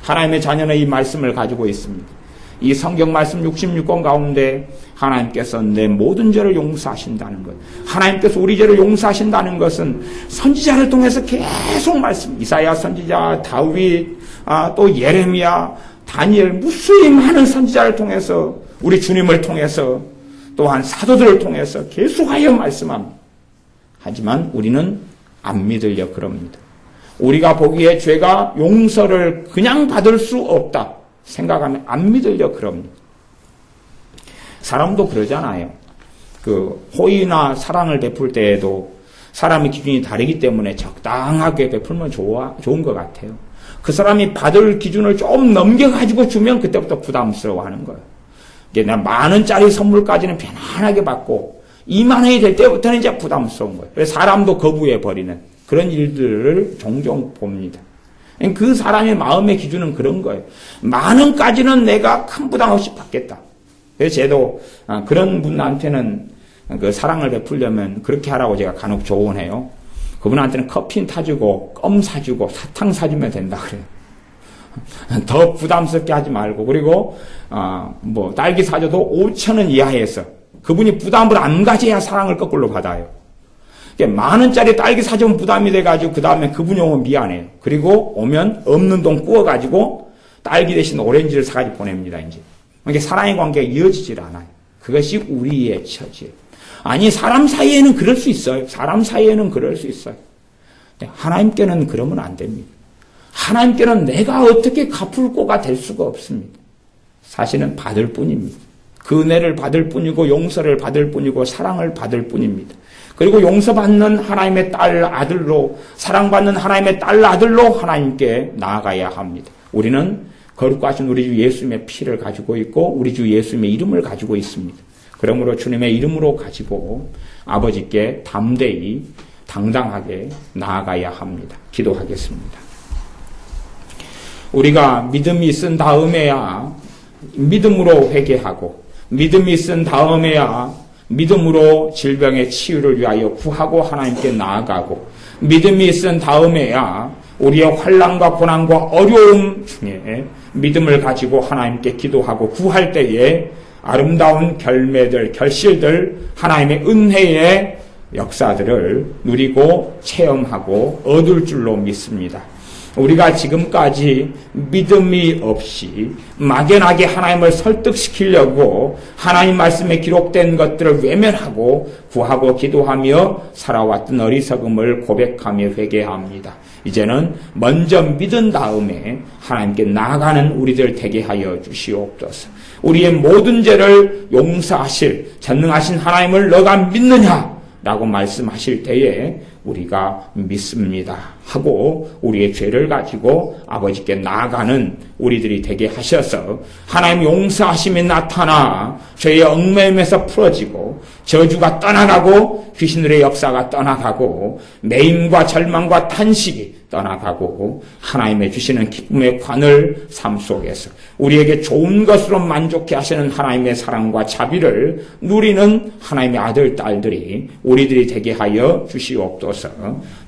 하나님의 자녀는 이 말씀을 가지고 있습니다. 이 성경 말씀 66권 가운데 하나님께서 내 모든 죄를 용서하신다는 것, 하나님께서 우리 죄를 용서하신다는 것은 선지자를 통해서 계속 말씀, 이사야 선지자, 다윗, 또 예레미야, 다니엘, 무수히 많은 선지자를 통해서 우리 주님을 통해서 또한 사도들을 통해서 계속하여 말씀합니다. 하지만 우리는 안 믿으려 그럽니다. 우리가 보기에 죄가 용서를 그냥 받을 수 없다 생각하면 안 믿으려 그럽니다. 사람도 그러잖아요. 그 호의나 사랑을 베풀 때에도 사람의 기준이 다르기 때문에 적당하게 베풀면 좋은 것 같아요. 그 사람이 받을 기준을 좀 넘겨가지고 주면 그때부터 부담스러워하는 거예요. 이게 나 10,000원짜리 선물까지는 편안하게 받고 20,000원이 될 때부터는 이제 부담스러운 거예요. 그래서 사람도 거부해버리는 그런 일들을 종종 봅니다. 그 사람의 마음의 기준은 그런 거예요. 10,000원까지는 내가 큰 부담 없이 받겠다. 그래서 저도 그런 분한테는 그 사랑을 베풀려면 그렇게 하라고 제가 간혹 조언해요. 그분한테는 커피 타주고 껌 사주고 사탕 사주면 된다 그래요. 더 부담스럽게 하지 말고, 그리고 딸기 사줘도 5,000원 이하에서 그분이 부담을 안 가져야 사랑을 거꾸로 받아요. 10,000원짜리 딸기 사주면 부담이 돼가지고 그 다음에 그분이 오면 미안해요. 그리고 오면 없는 돈 구워가지고 딸기 대신 오렌지를 사가지고 보냅니다. 이제 이게 사랑의 관계가 이어지질 않아요. 그것이 우리의 처지예요. 아니 사람 사이에는 그럴 수 있어요. 사람 사이에는 그럴 수 있어요. 하나님께는 그러면 안 됩니다. 하나님께는 내가 어떻게 갚을 거가 될 수가 없습니다. 사실은 받을 뿐입니다. 그 은혜를 받을 뿐이고 용서를 받을 뿐이고 사랑을 받을 뿐입니다. 그리고 용서받는 하나님의 딸 아들로, 사랑받는 하나님의 딸 아들로 하나님께 나아가야 합니다. 우리는 거룩하신 우리 주 예수님의 피를 가지고 있고 우리 주 예수님의 이름을 가지고 있습니다. 그러므로 주님의 이름으로 가지고 아버지께 담대히 당당하게 나아가야 합니다. 기도하겠습니다. 우리가 믿음이 있은 다음에야 믿음으로 회개하고 믿음이 있은 다음에야 믿음으로 질병의 치유를 위하여 구하고 하나님께 나아가고 믿음이 있은 다음에야 우리의 환난과 고난과 어려움 중에 믿음을 가지고 하나님께 기도하고 구할 때에 아름다운 결매들, 결실들, 하나님의 은혜의 역사들을 누리고 체험하고 얻을 줄로 믿습니다. 우리가 지금까지 믿음이 없이 막연하게 하나님을 설득시키려고 하나님 말씀에 기록된 것들을 외면하고 구하고 기도하며 살아왔던 어리석음을 고백하며 회개합니다. 이제는 먼저 믿은 다음에 하나님께 나아가는 우리들 되게 하여 주시옵소서. 우리의 모든 죄를 용서하실 전능하신 하나님을 너가 믿느냐? 라고 말씀하실 때에 우리가 믿습니다 하고 우리의 죄를 가지고 아버지께 나아가는 우리들이 되게 하셔서 하나님 용서하심이 나타나 죄의 얽매임에서 풀어지고 저주가 떠나가고 귀신들의 역사가 떠나가고 매임과 절망과 탄식이 떠나가고 하나님의 주시는 기쁨의 관을 삶 속에서 우리에게 좋은 것으로 만족해 하시는 하나님의 사랑과 자비를 누리는 하나님의 아들, 딸들이 우리들이 되게 하여 주시옵소서.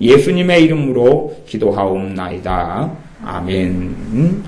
예수님의 이름으로 기도하옵나이다. 아멘.